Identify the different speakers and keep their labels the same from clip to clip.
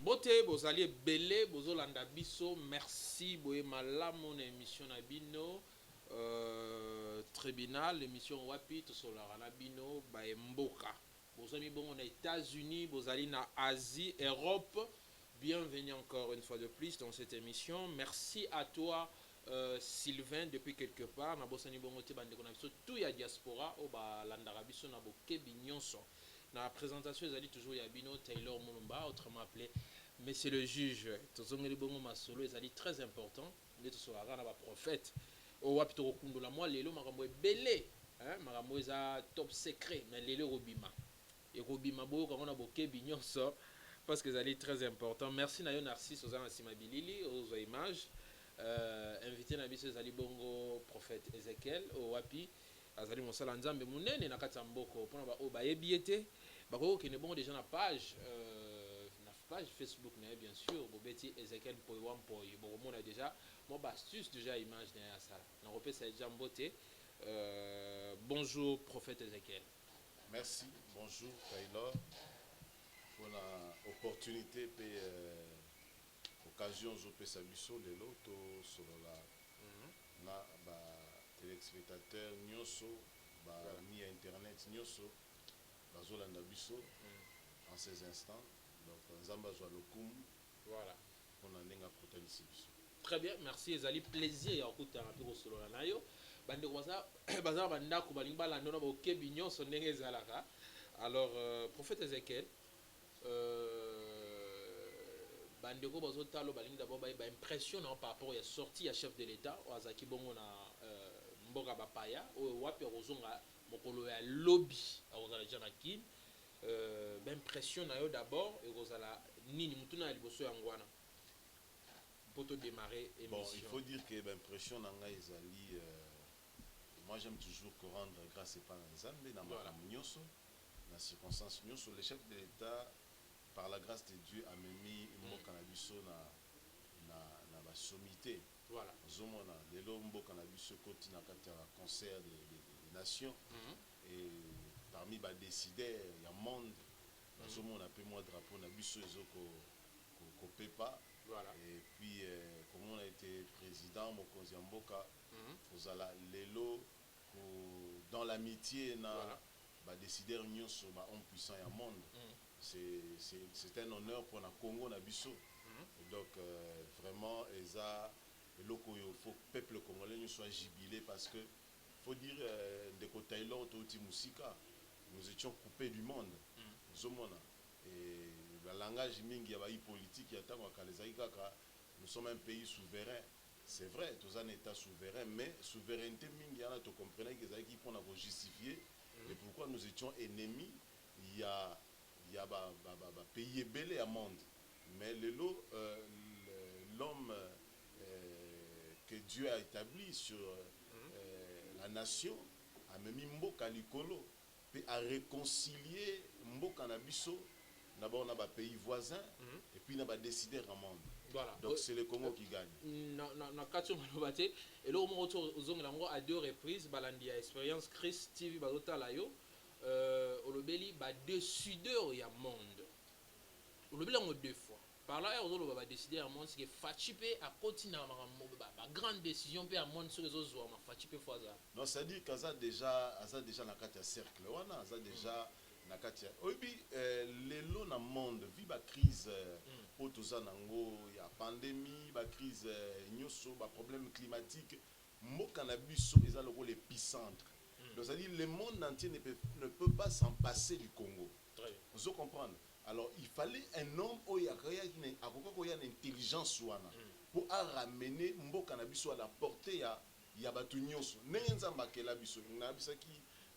Speaker 1: Bote, bozali belé, bozolanda biso, merci, boye malamu na émission na bino, tribunal, l'émission wapi, tosolara na bino, bae mboka. Bozali bongo na États-Unis, bozali na Asie, Europe. Bienvenue encore une fois de plus dans cette émission. Merci à toi, Sylvain, depuis quelque part. Na bosani bongo te bande kona biso tout ya diaspora, o ba landara biso na bokebi nyonso. Na présentation, ils ont dit toujours Yabino Taylor Mulumba, autrement appelé Monsieur le juge. Tozongeli bongo masolo, ils ont dit très important. Nous sommes un prophète. Au wapito kundo la moi lelo makambo belé, hein, makambo eza top secret, mais lelo robima. Et robima bo quand on a boké bignonso parce que ça dit très important. Merci Nayo Narcisse aux Simabilili aux images. Invité na biso ezali bongo prophète Ezekiel au wapi azali mosala nzambe munene na kati ya mboko mpona ba bayebi ete bakokende bongo déjà na page Facebook na bien sûr bobeti Ezekiel Mpoiwa Mpoi bokomona déjà mo ba astuce déjà image na ya sala na kopesa déjà mbote. Bonjour prophète Ezekiel.
Speaker 2: Merci, bonjour Taylor pour l'opportunité et occasion de faire biso de l'auto sur la téléspectateur nyoso ni internet nyoso bazolanda biso en ces instants donc nzamba zwa lokumu
Speaker 1: Voilà.
Speaker 2: On a nenga kotanisi biso.
Speaker 1: Très bien, merci ezali plaisir ya kokutana mpe kosolola na yo bande koza bazala bandako balingi balanda na bokebi nyonso ndenge ezalaka. Alors prophète Ezekiel bandeko bazotalo balingi d'abord ba impression par rapport à sortie ya chef de l'état azaki bongo na mboka bapaya oyo wapi kozonga mokolo ya lobby akozala jana kin ba impression na yo d'abord ekozala nini mutuna ya liboso yango wana pour te démarrer émission.
Speaker 2: Bon, il faut dire que l'impression nanga ezali moi j'aime toujours rendre grâce et pas nzambe na makambo nyonso na circonstance nyonso le chef de l'état par la grâce de Dieu a mis mboka na biso na ba sommité.
Speaker 1: Voilà.
Speaker 2: Zomona lelo mboka na biso koti na kati ya concert des nations et parmi ba décideurs ya monde zomona pe moi drapeau na biso ezoko ko pepa.
Speaker 1: Voilà.
Speaker 2: Et puis comme on a été président mokonzi ya mboka ozala lelo dans l'amitié na voilà. Ba décideurs nyonso ba homme puissant ya monde. C'est un honneur pour la Congo na biso. Donc vraiment eza eloko yo faut peuple congolais nous soit jubilé parce que faut dire de côté Taylor toti musika nous étions coupés du monde. Zomona et le langage mingi ya ba politique ya tango kalezaki kaka nous sommes un pays souverain. C'est vrai, tous un état souverain mais souveraineté mingi yana to comprenez que ezaki pour na justifier et pourquoi nous étions ennemis. Il y a pays belé à monde mais l'homme que Dieu a établi sur la nation a mis mboka likolo puis a réconcilié mboka na biso d'abord na ba pays voisins et puis na ba décider en monde. Voilà. Donc c'est le Congo qui gagne.
Speaker 1: Na katio malobate et là au moment où à deux reprises balandi expérience Christ TV bazota la yo olobeli ba décideur ya monde olobeli ngo deux fois par là ozolo ba décideur ya monde c'est que Fachipe a continué ba grande décision pe à monde sur les autres ma Fachipe foza
Speaker 2: non ça dit qu'aza déjà na kati ya cercle wana aza déjà na kati ya obi lelo na monde vi ba crise otoza nango ya pandémie ba crise nyoso ba problème climatique mboka na biso eza loko l'épicentre. Donc, c'est-à-dire le monde entier ne peut pas s'en passer du Congo. Vous comprenez? Alors, il fallait un homme qui a une intelligence pour ramener Mboka na biso à la portée ya Batunyos.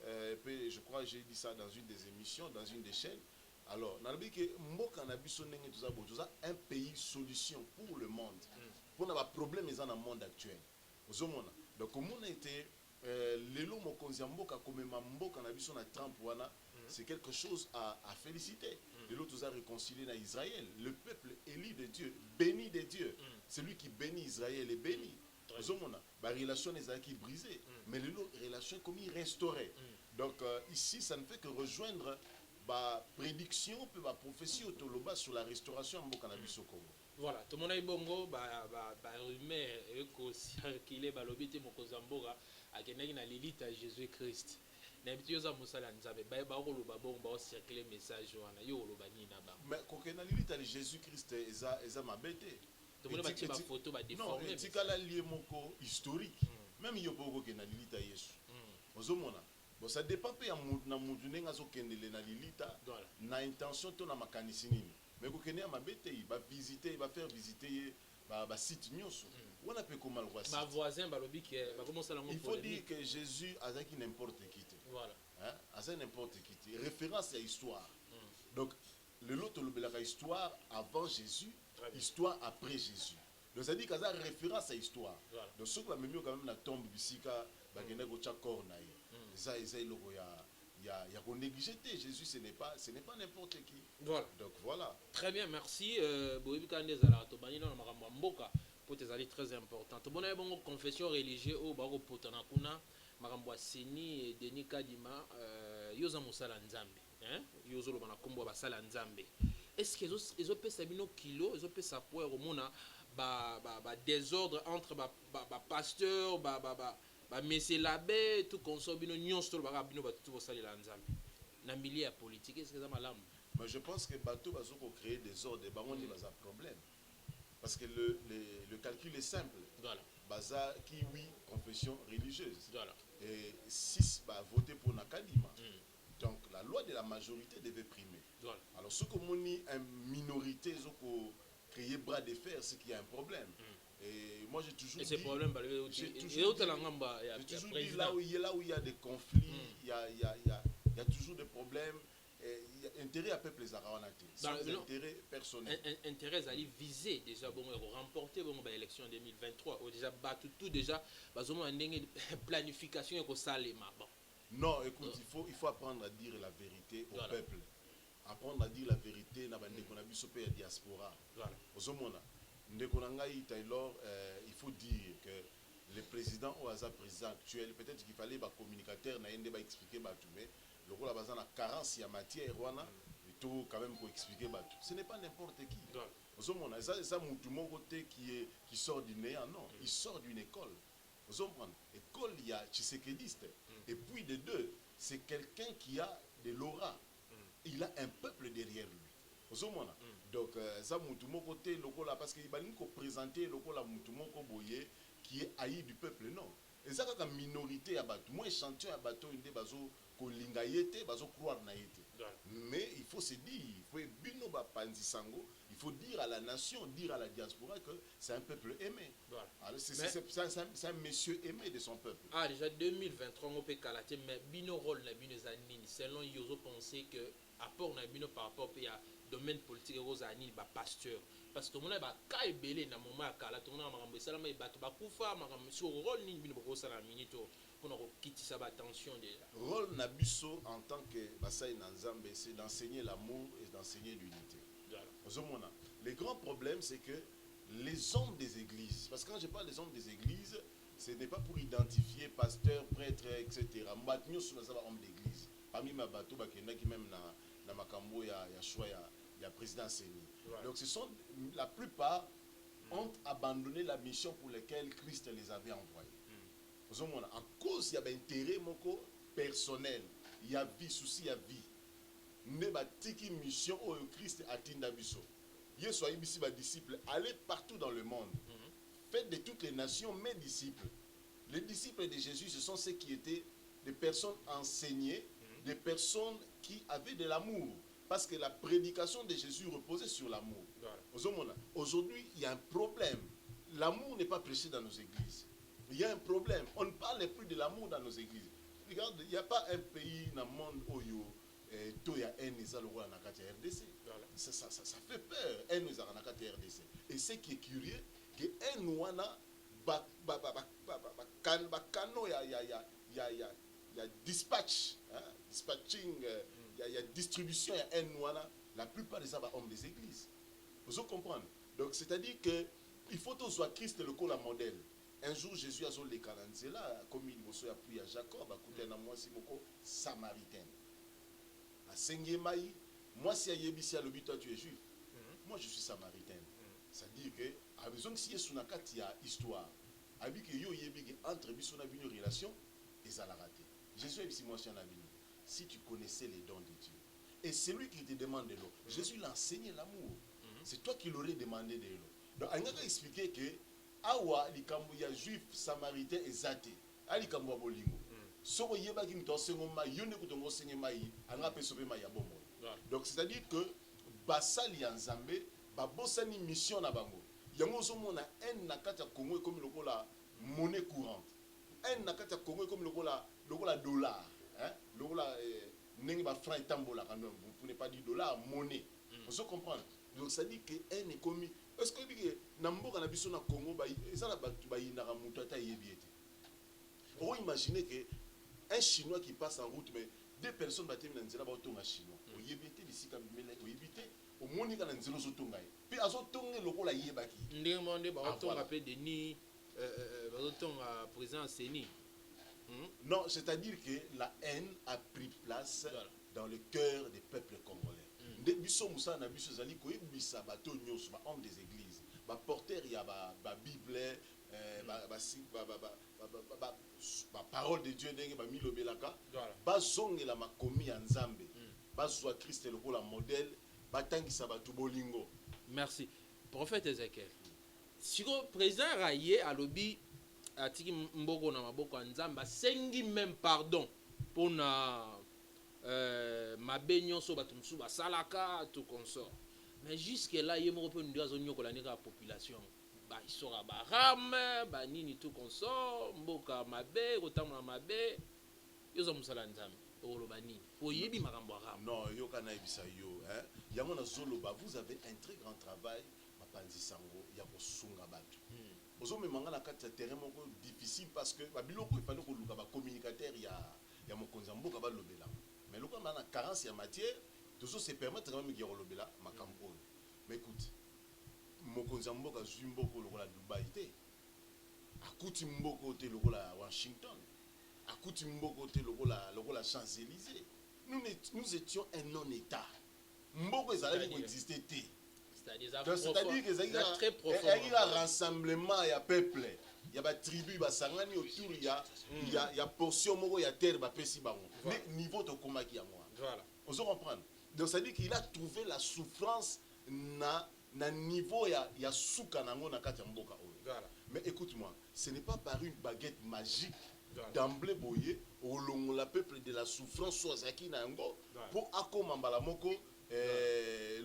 Speaker 2: Je crois que j'ai dit ça dans une des émissions, dans une des chaînes. Alors, Mboka na biso un pays solution pour le monde. Pour nos problèmes dans le monde actuel. Donc, comment on a été lelo mokonzi mboka komema mboka na biso na Trump wana c'est quelque chose à féliciter. Lelo tous a réconcilié na Israël, le peuple élu de Dieu, béni de Dieu. Celui qui bénit Israël est béni. Ozomona ba relation les a qui brisées mais lelo relation comme il restauré. Donc ici ça ne fait que rejoindre ba prédiction pe ba prophétie otoloba sur la restauration en mboka na biso Congo.
Speaker 1: Voilà, tout le monde a bongo rumeur eko circulé balobi te mokonzi mboka akendaki na lilita Jésus Christ. Na bitu yoza musala nzabe ba koloba bongo ba circuler message wana yo koloba nini na ba.
Speaker 2: Mais kokena lilita de Jésus Christ eza mabete.
Speaker 1: Tout le monde ba tiba photo ba déformer.
Speaker 2: Non, etikala lié moko historique. Même yo poko kena lilita Yesu. Ozomona. Bon, ça dépend pe ya na mutu nenga zo kendele na lilita na intention to na makanisi nini. Mais kokene ya mabete ba visiter, ba faire visiter ba site nyonso. On a peu comment le voir.
Speaker 1: Ma voisin balobi que ba commencer la.
Speaker 2: Il faut dire que Jésus a qui n'importe qui.
Speaker 1: Voilà.
Speaker 2: Hein? A n'importe qui. Référence à l'histoire. Donc le lot la histoire avant Jésus, histoire après Jésus. Donc ça dit que ça référence à l'histoire. Voilà. Donc ce que même quand même la tombe bisika ba kenda ko chakor na ye. Ça essaye logo il y a qu'on négligé Jésus, ce n'est pas n'importe qui.
Speaker 1: Voilà.
Speaker 2: Donc voilà.
Speaker 1: Très bien, merci. Boyebi kande zala to bani na makambo mboka pour tes alliés très important. To bona bongo confession religieuse au bako potana kuna makambo seni et Denis Kadima yoza musala nzambe, hein? Yozo lo bana kombo ba sala nzambe. Est-ce que ezo pesa bino kilo, ezo pesa poids romona ba désordre entre ba pasteur ba monsieur l'abbé tout consomme bino nyonso to ba bino ba tout sala la nzambe. Na milieu politique est-ce que ça malamu?
Speaker 2: Mais je pense que bateau va créer des ordres, il va un problème. Parce que le calcul est simple.
Speaker 1: Voilà.
Speaker 2: Baza qui oui, confession religieuse.
Speaker 1: Voilà.
Speaker 2: Et 6 va voter pour Nakadima. Donc la loi de la majorité devait primer.
Speaker 1: Voilà.
Speaker 2: Alors ce que mon une minorité créer bras de fer, c'est qu'il y a un problème. Et moi j'ai toujours dit. J'ai toujours dit là où il y a des conflits, il y a toujours des problèmes. Intérêt à peuple les arawanati. Sans intérêt personnel.
Speaker 1: Intérêt à viser déjà bon remporter bon élection en 2023 ou déjà battu tout déjà bazomo ndenge planification ko salema bon.
Speaker 2: Non, écoute, il faut apprendre à dire la vérité au peuple. Apprendre à dire la vérité na bande ko na biso pe ya diaspora. Voilà. Ozomona ndeko na ngai Taylor, il faut dire que le président ou le président actuel peut-être qu'il fallait ba communicateur na yende ba expliquer ba tout mais le rôle a la carence il y a matière il faut quand même pour expliquer ce n'est pas n'importe qui. Ça mon côté qui sort du néant, non, il sort d'une école. École il y a Tshisekediste et puis de deux c'est quelqu'un qui a de l'aura, il a un peuple derrière lui. Donc ça mon côté parce qu'il va nous présenter le boye qui est haï du peuple, non. Et ça comme minorité à bateau, moi échantillon à bateau une des bateaux mais il faut se dire, il faut dire à la nation, dire à la diaspora que c'est un peuple aimé. Voilà. C'est un monsieur aimé de son peuple.
Speaker 1: Ah, déjà 2023, on peut calater, mais bino rôle na bino zanini. Selon Yozo pensez que apport na bino par rapport à domaine politique aux anil ba pasteur. Parce que tout le monde ba kai belé na moment à kala, tout le monde a makambo salama et batu ba kufa makambo sur rôle ni bino ba sala minito.
Speaker 2: Rôle Nabiso en tant que Basai Nanzambe, c'est d'enseigner l'amour et d'enseigner l'unité. Le grand problème, c'est que les hommes des églises, parce que quand je parle des hommes des églises, ce n'est pas pour identifier pasteur, prêtre, etc. Nous sommes hommes d'église. Parmi ma bateau, qui même dans Makambo, il y a président Séni. Donc ce sont la plupart ont abandonné la mission pour laquelle Christ les avait envoyés. En cause il y a un intérêt personnel, il y a vie, souci, il y a vie. Mais tiki mission au Christ atinda biso. Yesu aibisi ba disciples, allez partout dans le monde. Faites de toutes les nations mes disciples. Les disciples de Jésus, ce sont ceux qui étaient des personnes enseignées, des personnes qui avaient de l'amour. Parce que la prédication de Jésus reposait sur l'amour. Aujourd'hui, il y a un problème. L'amour n'est pas prêché dans nos églises. Il y a un problème. On ne parle plus de l'amour dans nos églises. Regarde, il n'y a pas un pays dans le monde où il y a un RDC. Ça fait peur, RDC. Et ce qui est curieux, que un ouana, il y a dispatch, dispatching, il y a distribution, il y a un ouana. La plupart des hommes des églises. Vous comprenez? Donc, c'est-à-dire que il faut que soit Christ le col modèle. Un jour, Jésus a dit les Kalanzela, comme il a appuyé à Jacob, à côté d'un mois, c'est samaritain. asengi mai moi si ayebisi alobi toi tu es juif moi je suis samaritaine c'est-à-dire que a besoin que si yesu na kati ya histoire abi que yo yebi que entre biso na bino relation ezala raté Jésus ebisi moi na bino si tu connaissais les dons de Dieu et celui qui te demande de l'eau Jésus l'a enseigné l'amour c'est toi qui l'aurais demandé de l'eau donc il a expliqué que awa likambo ya juif samaritain ezate ali kambo bolingo soko yeba ki mtosengo ma yone kutongo sengi mai anga pesope mai ya bomo donc c'est à dire que basali ya nzambe babosani mission na bango yango zo mona en nakata Congo comme lokola monnaie courante en nakata Congo comme lokola dollar hein lokola ndenge ba franc etambola quand même vous ne pas dire dollar monnaie on se comprend donc ça dit que en est commis est-ce que dit na mboka na biso na Congo ba ezala batu ba yinaka mutu ata yebiete on imaginer que un chinois qui passe en route mais deux personnes battent dans nzela ba otonga chinois o yebiete bisika bimele o yebite o monika na nzela zo tonga puis azo tonga lokola yebaki
Speaker 1: ndenge monde ba otonga pe Denis ba otonga président Seni.
Speaker 2: Non, c'est-à-dire que la haine a pris place dans le cœur des peuples congolais. Des biso musa na biso zali ko ebisa bato nyos ba homme des églises ba porteur ya ba bible ba parole de Dieu ndenge ba milobelaka ba zongela makomi ya nzambe ba zwa Christ lokola modèle ba tangisa bato bolingo.
Speaker 1: Merci prophète Ezekiel siko président raye alobi atiki mboko na maboko ya nzamba sengi même pardon pour na mabe nyonso bato mosusu basalaka tout consort mais jusque là ye moko mpe ndio azonyokola ndenge ya population bahistoire barame banini tout consort mboka mabe kotambola mabe yoza mosala nzambe okoloba nini oyebi makambo arame
Speaker 2: non yoka na yebisa yo yango na zoloba vous avez un très grand travail bapanzi sango ya kosunga bato ozomemanga na kati ya terrain moko difficile parce que babiloko efali koluka bacommunicateur ya mokonzi ya mboka balobela mais loko na na carence ya matière toujours se permettre quand même ya kolobela makambo oyo mais écoute mokonzi ya mboka zwi mboko lokola Dubai te akuti mboko te lokola Washington akuti mboko te lokola Champs-Élysées nous étions un non-état mboko ezalaki koexiste te c'est-à-dire que il y a un rassemblement, il y a peuple, il y a des tribus, il y a portion de terre, il niveau de combat qui a moi. On se comprend. Donc ça dit qu'il a trouvé la souffrance na niveau il y a souka nango na kati mboka oyo. Mais écoute-moi, ce n'est pas par une baguette magique d'emblée boyer au long la peuple de la souffrance soit zaki nango pour akoma mbala moko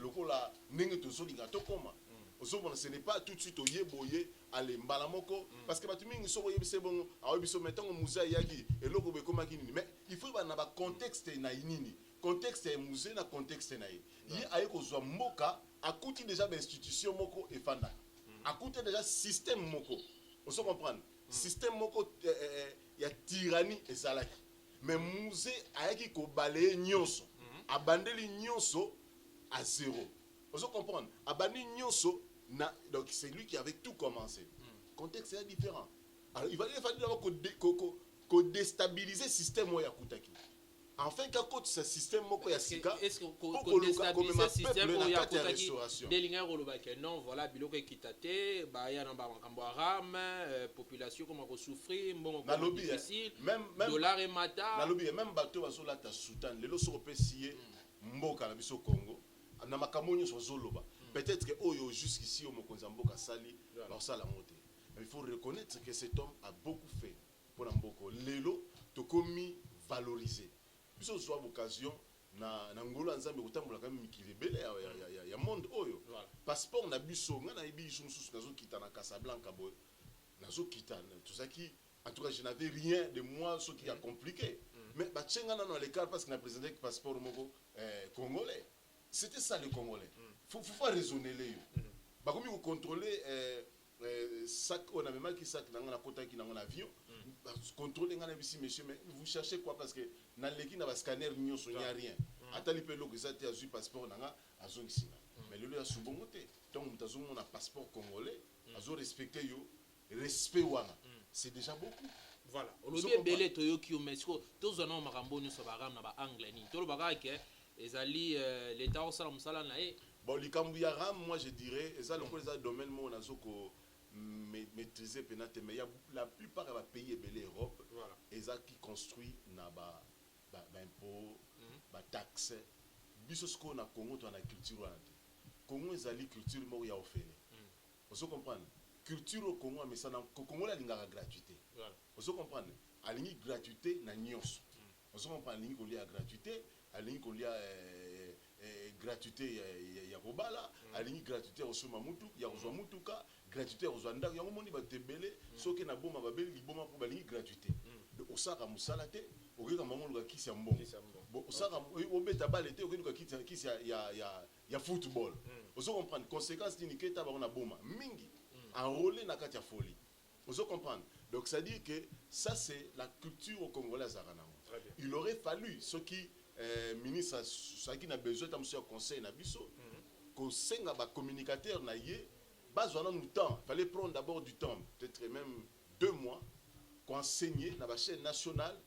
Speaker 2: lokola ndenge tozolinga tokoma ozomona ce n'est pas tout de suite oyeboye ale mbala moko parce que batu mingi soko yebise bongo awebiso metango muza yaki eloko bekomaki nini mais il faut na ba contexte na nini contexte ya musée na contexte na ye aye kozwa mboka akuti déjà ba institution moko efanda akuti déjà système moko oso comprendre système moko ya tyrannie ezalaki mais musée ayaki ko balayer nyonso abandeli nyonso à zéro. Vous comprenez? Abandeli nyonso na donc c'est lui qui avait tout commencé. Contexte est différent. Alors il fallait d'abord qu'on déstabiliser le système ya kutaki. Enfin quand ce système moko ya sika
Speaker 1: est-ce qu'on déstabilise le système ya kutaki delinga rolobake non voilà biloko ekitate ba ya na ba makambo arame population comment ko souffrir mbongo ko difficile
Speaker 2: même
Speaker 1: dollar et mata
Speaker 2: na lobi même bato bazola ta soudan lelo soko pesier mboka na biso Congo na makambo nyonso zoloba peut-être que oyo jusqu'ici au mokonzi mboka sali ba sala moté mais il faut reconnaître que cet homme a beaucoup fait pour la mboko lelo to komi valoriser biso soit occasion na ngolo nzambe kotambola quand même mikili bele ya monde oyo passeport na biso nga na biso mususu nazo kita na Casablanca boy nazo kita tout ça qui en tout cas je n'avais rien de moi ce qui a compliqué mais ba tchenga na l'écart parce que na présenté passeport moko congolais c'était ça le congolais faut raisonner les ba komi ko contrôler sac on a même qui sac na ngana kota ki na ngana avion contrôler ngana bisi monsieur mais vous cherchez quoi parce que na leki na ba scanner nyonso nya rien atali pe loko ça te azu passeport nanga azongisina mais lelo ya subongo te donc mutazo mona passeport congolais azo respecter yo respect wana c'est déjà beaucoup.
Speaker 1: Voilà olobi ebele toyoki o mesiko tozana makambo nyonso baram na ba anglais ni tolo baka ke ezali l'état au sala musala na e.
Speaker 2: Bon, likambu ya ram, moi je dirais, et ça le coup des domaines moi on a ko maîtriser penate, mais il y a la plupart des pays belé Europe,
Speaker 1: Voilà.
Speaker 2: et ça qui construit na ba impôt, ba taxe. Biso ce qu'on a Congo, on a culture wana. Congo ezali culture mo ya ofele. Vous comprenez? Culture au Congo mais ça na Congo la linga gratuité.
Speaker 1: Voilà.
Speaker 2: Vous comprenez? Alingi gratuité na nyonso. Vous comprenez alingi kolia gratuité, alingi kolia gratuité ya kobala, alingi gratuité ya osoma mutu, ya kozwa mutuka, gratuité ya kozwa ndako, yango moni batebele, soki na boma babeli liboma po balingi gratuité. Donc osaka musala te, okeka mango luka kisi ya mbongo. Bon osaka obeta bale te, okeka kisi ya football. Vous comprenez? Conséquence ni keta ba na boma mingi enrôlé na kati ya folie. Vous comprenez? Donc ça dit que ça c'est la culture au Congolais à il aurait fallu ce qui ministre ça qui n'a besoin de monsieur conseil na biso qu'on senga ba communicateur na yé besoin de temps, fallait prendre d'abord du temps, peut-être même 2 mois qu'on enseigner na ba chaîne nationale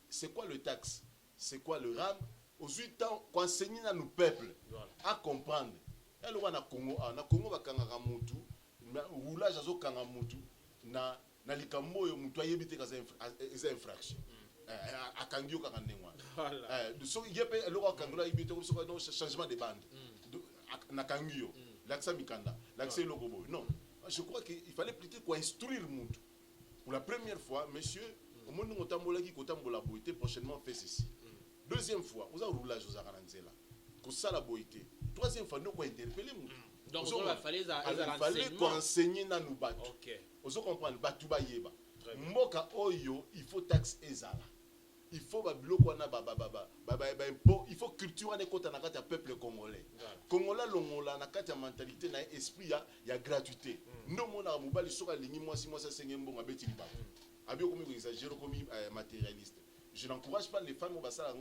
Speaker 2: c'est quoi le taxe, c'est quoi le RAM, aux 8 ans qu'on enseigner à nos peuples à comprendre. Et le na Congo ba kangaka mutu roulage azo kanga mutu na likambo yo mutu ayebite ka za infraction akangi yo kaka ndengwa so yepe eloko akangula yebite ko so changement de bande na kangi yo l'accès mikanda l'accès logo boy non je crois qu'il fallait plutôt quoi instruire mutu pour la première fois monsieur au monde ngotambola ki kotambola boité prochainement fait ceci deuxième fois vous a roulage aux aranzela ko sala boité troisième fois nous ko interpeller mutu.
Speaker 1: Donc il
Speaker 2: fallait enseigner na nous battre. OK. Vous comprenez batu ba yeba. Mboka oyo il faut taxe ezala. Il faut ba biloko na ba impôt, il faut culture na kota na kati ya peuple congolais. Congolais longola na kati ya mentalité na esprit ya gratuité. No mona mobali soka lingi mwasi senge mbonga beti liba. Abi okomi ko exagérer comme matérialiste. Je n'encourage pas les femmes au basala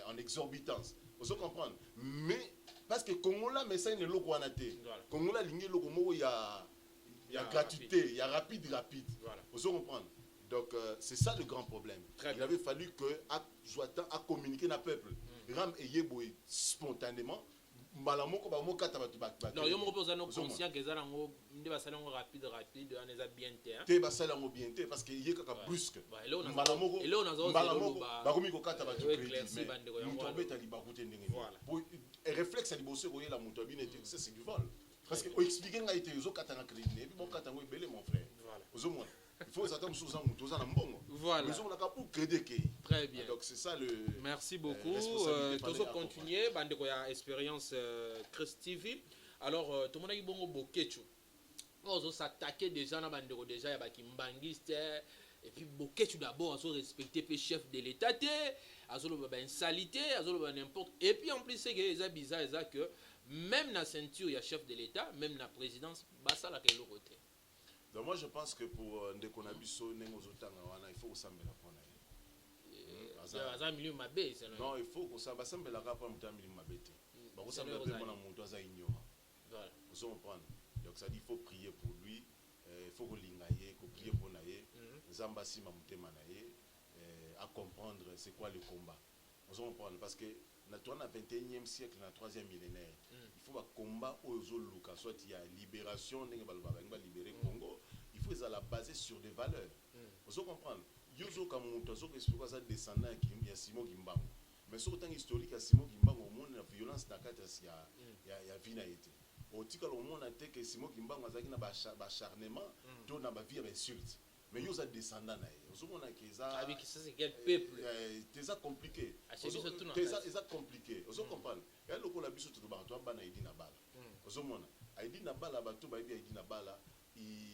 Speaker 2: en exorbitance. Vous comprenez? Mais parce que Congola mais ça ne loko wana te. Congola lingi loko moko ya gratuité, il y a rapide. Voilà. Vous comprenez? Donc c'est ça le grand problème. Il avait fallu que à communiquer na peuple. Ram eyebo spontanément malamoko ba moka tabatu ba.
Speaker 1: Non, yo mo posa no conscient que ça ngo ndi basala ngo rapide on est bien te.
Speaker 2: Te basala ngo bien te parce que yeka ka brusque. Malamoko ba komi ko kata ba crédit mais muto beta li ba kote ndenge. Pour réflexe ali bosse ko yela muto bine te c'est du vol. Parce que expliquer nga été zo kata na crédit et puis bon kata ngo belé mon frère. Voilà. Il faut s'attendre sous un mouton na mbongo.
Speaker 1: Voilà.
Speaker 2: Nous on a pour crédit que.
Speaker 1: Très bien.
Speaker 2: Donc c'est ça le.
Speaker 1: Merci beaucoup. Toujours continuer bande ko ya expérience Chris TV. Alors tout le monde a bongo bokechu. On s'attaquer déjà na bande ko déjà ya ba kimbangiste et puis bokechu d'abord à respecter le chef de l'état azolo ba insalité, azolo ba n'importe et puis en plus c'est que ça bizarre ça que même la ceinture il y a chef de l'état, même la présidence basa la quel côté.
Speaker 2: Donc moi je pense que pour Ndekonabiso Nengozotanga wana il faut usambela pona.
Speaker 1: Aza milieu mabé c'est
Speaker 2: non, il faut que ça la rapa muta milieu mabé te. Ba usambela pe mona muto aza ignorant. Voilà. Vous comprenez? Donc ça dit il faut prier pour lui, il faut kolingaye, ko prier pour naye, nzamba sima mutema naye à comprendre c'est quoi le combat. Vous comprenez parce que na 21e siècle na 3e millénaire il faut un combat aux luka soit il y a libération ndenge balobaka libérer Congo il faut la baser sur des valeurs vous comprenez yozo comme moto que expliquer ça descendant ya Simon Kimbangu mais sur temps historique ya Simon Kimbangu au monde la violence na kata ya vina été otika le monde a été que Simon Kimbangu azaki na ba acharnement to na ba vie insulte mais yoza descendant na yo on a que ça
Speaker 1: avec ça c'est quel peuple
Speaker 2: c'est ça compliqué c'est ça compliqué vous comprenez et le ko la biso to ba to bana idi na bala vous mona idi na bala ba to ba idi na bala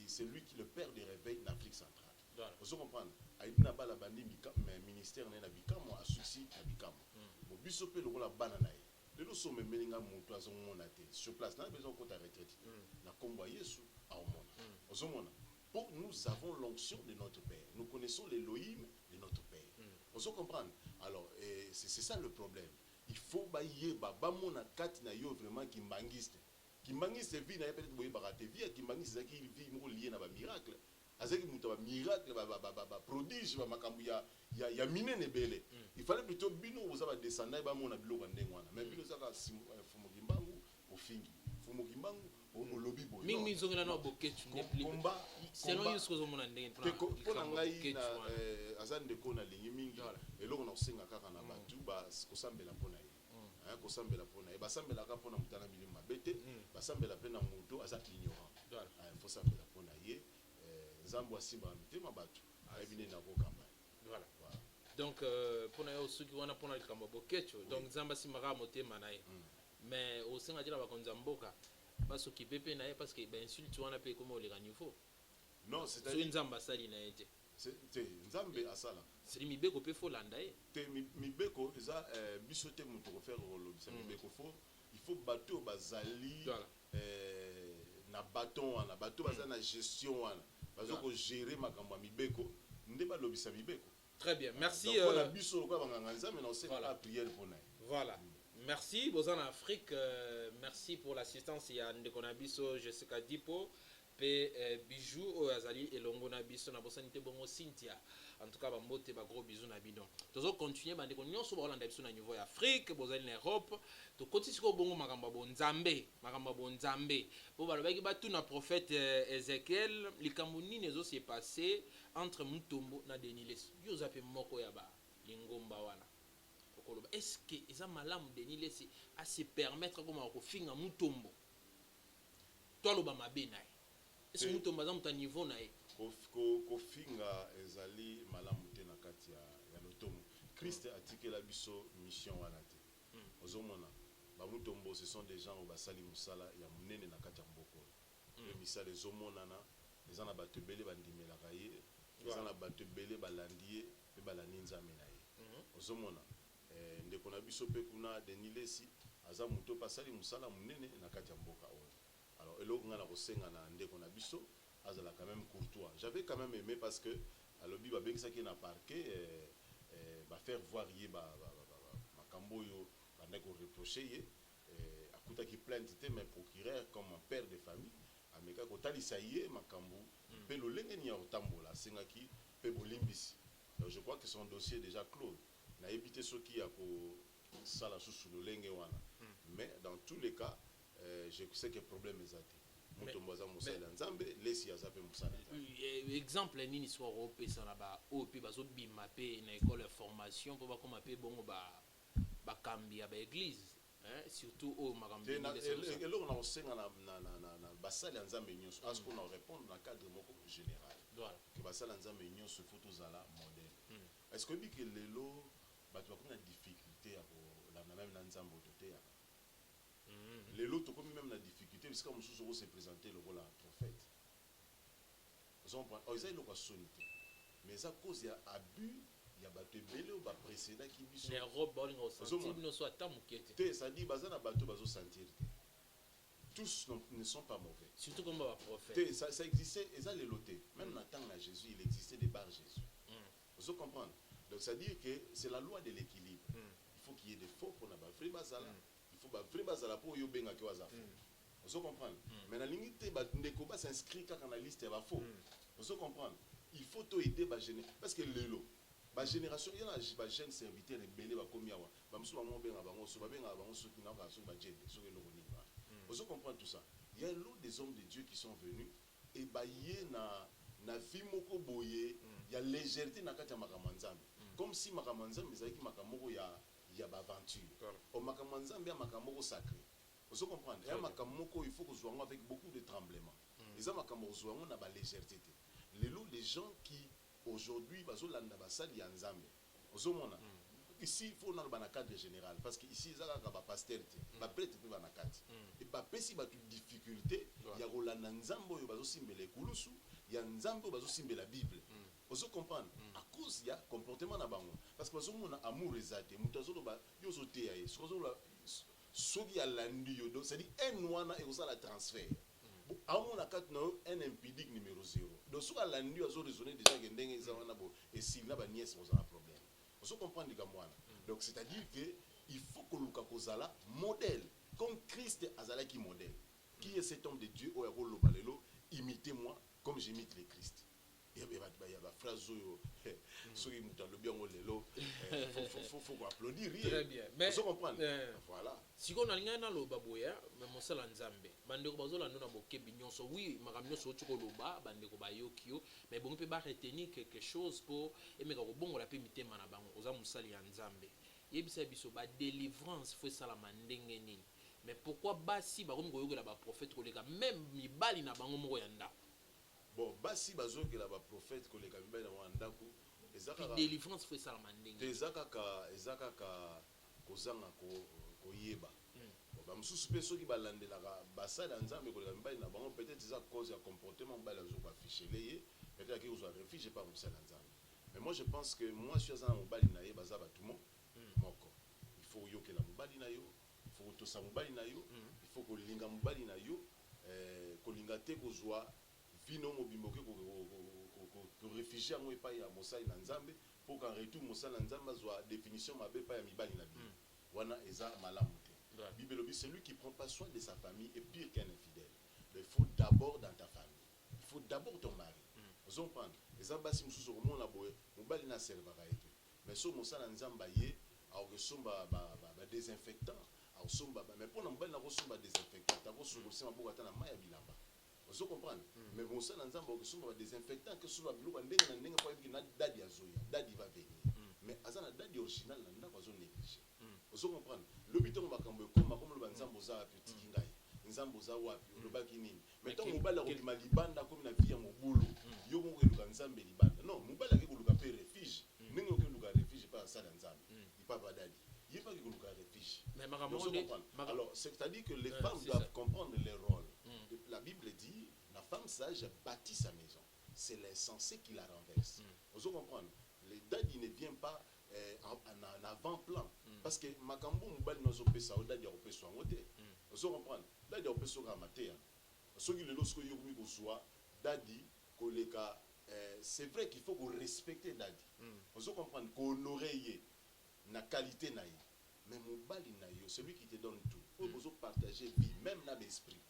Speaker 2: c'est lui qui le père des réveils en Afrique centrale vous comprenez idi na bala bandi ministère na bikamo a succès na bikamo bo biso pe le ko la bana na de nous sommes melinga mutu azomona te sur place na besoin ko ta retraite na kombo Yesu a omona vous mona. Nous avons l'onction de notre Père. Nous connaissons l'Élohim de notre Père. Vous comprenez? Alors, c'est ça le problème. Il faut bailler, bamona kati na yo vraiment qui mangiste. Qui mangiste vie na peut-être boye barate vie qui mangiste qui vit mo lié na ba miracle. azaki muto ba miracle ba prodige ba makambu ya minene belé. Il fallait plutôt bino oza ba descendre ba mona biloko ndenge wana. Mais bino zaka fumo kimbangu ofingi. Fumo kimbangu o lobby boy.
Speaker 1: Mingi nzongela na boketu ne plus. Selon yusko zo mona ndenge
Speaker 2: pona ngai na azande ko na lingi mingi. Eloko na osenga kaka na batu ba kosambela pona ye. Kosambela pona ye basambela ka pona mutana bilimo mabete basambela pe na muto aza ignorant. Il faut sambela pona ye. Zambo asimba mitema batu ayebine na ko campagne.
Speaker 1: Voilà. Donc pour na ceux qui wana pour na likambo bokecho donc zamba simara motema na ye. Mais au sein de la bakonza mboka baso ki pepe na ye parce que ben insulte wana pe comme le niveau.
Speaker 2: Non, c'est-à-dire
Speaker 1: nzamba sali na ye.
Speaker 2: C'est nzambe asala.
Speaker 1: C'est mibeko pe fo landa ye.
Speaker 2: Te mibeko eza bisote muto ko faire rolobi ça mibeko fo il faut bateau bazali na bâton wana bateau bazali na gestion wana. Bazo ko gérer makambo mibeko nde ba lobisa mibeko.
Speaker 1: Très bien, merci. Voilà. Merci, Bozan Afrique. Merci pour l'assistance. Il y a Ndekonabiso, Jessica Dipo, P. Bijou, Azali et Longonabiso, Nabosanite Bongo Cynthia. En tout cas, Bambote, gros bisous, Nabidon. Nous allons continuer, nous sommes au niveau Afrique, Bozan Europe. Nous continuons Bongo Magamba Bonzambe, Magamba Bonzambe. Bon, bah, le prophète Ézéchiel, les Camerounais, nous s'est passé entre Mutombo et Deniles. Nous avons Moko Yaba, Lingomba Wana. Est-ce que les malam Deniles à se permettre comme un fin à Mutombo? Toi, le Bama Benaï. Est-ce que Mutombo a un niveau naï?
Speaker 2: Kofinga ezali malamu te na kati ya lotomo. Christ a tiqué la biso mission wana te. Ozomona ba mutombo ce sont des gens au basali musala ya munene na kati ya mboko. Le misala ezomonana ezana bato belé bandimela kaye, ezana bato belé balandier pe balani nzambe na ye. Ozomona ndeko na biso pe kuna Denilesi aza muto pasali musala munene na kati ya mboka oyo. Alors eloko ngana kosenga na ndeko na biso azala quand même courtois. J'avais quand même aimé parce que à l'obi ba bengisa ki na parquet ba faire voir ye makambo yo ba ndeko reprocher ye akuta ki plainte te mais procureur comme un père de famille ameka ko talisa ye makambo pe lo lenge ni ya otambola senga ki pe bolimbisi. Donc je crois que son dossier est déjà clos. Na évité ce qui a ko sala sous le lenge wana. Mais dans tous les cas je sais que problème est
Speaker 1: exemple nini soit européen ça là-bas au puis bazo bimapé na école de formation pour ba comme apé bongo ba cambia ba église hein surtout au makambi
Speaker 2: et là on a senga na basali nzambe nyonso parce qu'on a répondre dans cadre moko général voilà que basali nzambe nyonso photo zala modèle est-ce que bi que lelo bato ba kuna difficulté à la même na nzambe toté ya les lots comme même la difficulté parce que comme sous se présenter le rôle prophète ils ont le sonité mais à cause il y a abus il y a battu belé ou précédent qui biso
Speaker 1: les robes ne soit tant
Speaker 2: muquette ça dit bazana bateau bazo sentir tous ne sont pas mauvais
Speaker 1: surtout comme un prophète
Speaker 2: ça existait et ça les lotés même dans temps de Jésus il existait des bars Jésus vous comprenez donc ça dit que c'est la loi de l'équilibre il faut qu'il y ait des faux pour na ba frère bazala il faut ba frère bazala pour yo benga ki waza vous comprenez mais la limite ba ndeko ba s'inscrit quand la liste va faux vous comprenez il faut to aider ba génération parce que lelo ba génération il y a ba jeune serviteur et belé ba komi awa ba musu ba mo benga bango so ba benga bango so kina ka so ba jende so ke lokoni ba vous comprenez tout ça il y a l'eau des hommes de Dieu qui sont venus et ba yé na vie moko boyé il y a légèreté na kati ya makamanzambe comme si makamanzambe ezaki makamoko ya ba aventure au makamanzambe ya makamoko sacré vous comprenez et makamoko il faut que soit avec beaucoup de tremblement les makamoko soit na ba légèreté les gens qui aujourd'hui bazolanda basali ya nzambe ozomona ici il faut dans le cadre général parce que ici ezaka ka ba pasteur ba prêtre pe bana kati et ba pesi ba toute difficulté ya rolanda nzambe oyo bazosimbela ekulusu ya nzambe bazosimbela bible vous comprenez à cause ya comportement na bango parce que bazomona amour ezate mutu azoloba yo zote ya yesu azoloba soki ya landi yo donc c'est dit un wana et osala transfert amona kat no un impudique numéro 0 donc soki alandi azo raisonner déjà que ndenge eza wana bo et s'il na ba nièce ozala problème vous comprenez likamwana donc c'est à dire que il faut que luka kozala modèle comme Christ azala qui modèle qui est cet homme de Dieu oya ko loba lelo imitez-moi comme j'imite le Christ il y a la phrase soki mutu alobi yango lelo faut applaudir.
Speaker 1: Très bien, mais
Speaker 2: vous comprenez voilà
Speaker 1: sikoyo nalingai naloba boya me mosala nzambe bandeko bazolanda na bokebi nyonso oui makambo nyonso oti koloba bandeko bayoki yo mais bongo mpe baretenir quelque chose mpo emeka kobongola mpe mitema na bango oza mosali ya nzambe yebisa biso badelivrance fo esalama ndenge nini mais pourquoi basi bakomi koyokela baprofete koleka même mibali na bango moko ya ndako
Speaker 2: bon basi bazokela baprofete koleka mibali na bango ya ndako
Speaker 1: délivrance fo esalama ndenge
Speaker 2: eza kaka kozanga koyeba bamosusu mpe soki balandelaka basali ya nzambe koleka mibali na bango peut-être eza cause ya comportement mobali azokoaffichele ye peut-être aki kozwa refuge pa mosali ya nzambe mais moi je pense que mwasi aza na mobali na ye baza bato moko il faut koyokela mobali na yo il faut kotosa mobali na yo il faut kolinga mobali na yo kolinga te kozwa vino mobimba oke korefugie yango epai ya mosali na nzambe mpo qu'en retour mosali na nzambe azwa définition mabe epai ya mibali na bino wana eza malamu te. Bible lobi celui qui prend pas soin de sa famille est pire qu'un infidèle. Il faut d'abord dans ta famille, il faut d'abord ton mari. Vous comprenez eza basi mosusu komona boye mobali na servaka ye te mais so mosala nzambe ye akosomba ba désinfectant akosomba mais mpona mobali na kosomba désinfectant akosombolisa maboko ata na mai ya bilamba. Vous comprenez mais mosala nzambe akosomba ba désinfectant akosomba biloko ndenge na ndenge po yebi na dadi azoya dadi va venir mais aza na dadi original na ndako azo négliger. Vous comprenez le bitongo makambo ekoma comme le nzambe oza petit kingai nzambe oza wapi olobaki nini mais tant mobali akobima libanda comme na vie ya mobulu yo moko eluka nzambe libanda non mobali akekoluka mpe refuge ndenge okeluka refuge pa asala nzambe ipapa dadi ye pa akekoluka refuge. Alors c'est-à-dire que les femmes doivent comprendre leur rôle. La Bible dit la femme sage bâtit sa maison, c'est l'insensé qui la renverse. Vous comprenez le dadi ne vient pas en avant-plan parce que makambo mobali nazopesa dadi akopesa yango te. Vous comprenez dadi akopesa yango te soki lelo soki yokomi kozwa dadi koleka c'est vrai qu'il faut respecter dadi. Vous comprenez qu'honorer ye na qualité na ye mais mobali na yo celui qui te donne tout vous partager vie même na l'esprit.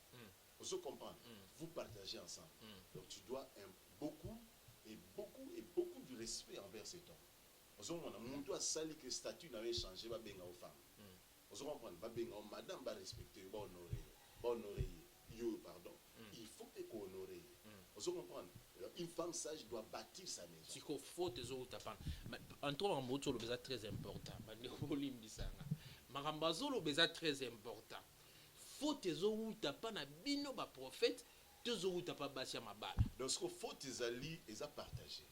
Speaker 2: Vous comprenez vous partagez ensemble donc tu dois beaucoup du respect envers cet homme. Vous comprenez mon doit sali que statut n'avait changé va benga aux femmes. Vous comprenez va benga madame va respecter va honorer yo pardon il faut que honorer. Vous comprenez une femme sage doit bâtir sa maison.
Speaker 1: Si ko faut tes autres tapant entre en moto le beza très important bande ko limbisanga makambazo le beza très important faut tes autres tapant na bino ba prophète tes autres tapant basia mabala
Speaker 2: donc ce que faut tes alliés et ça partager.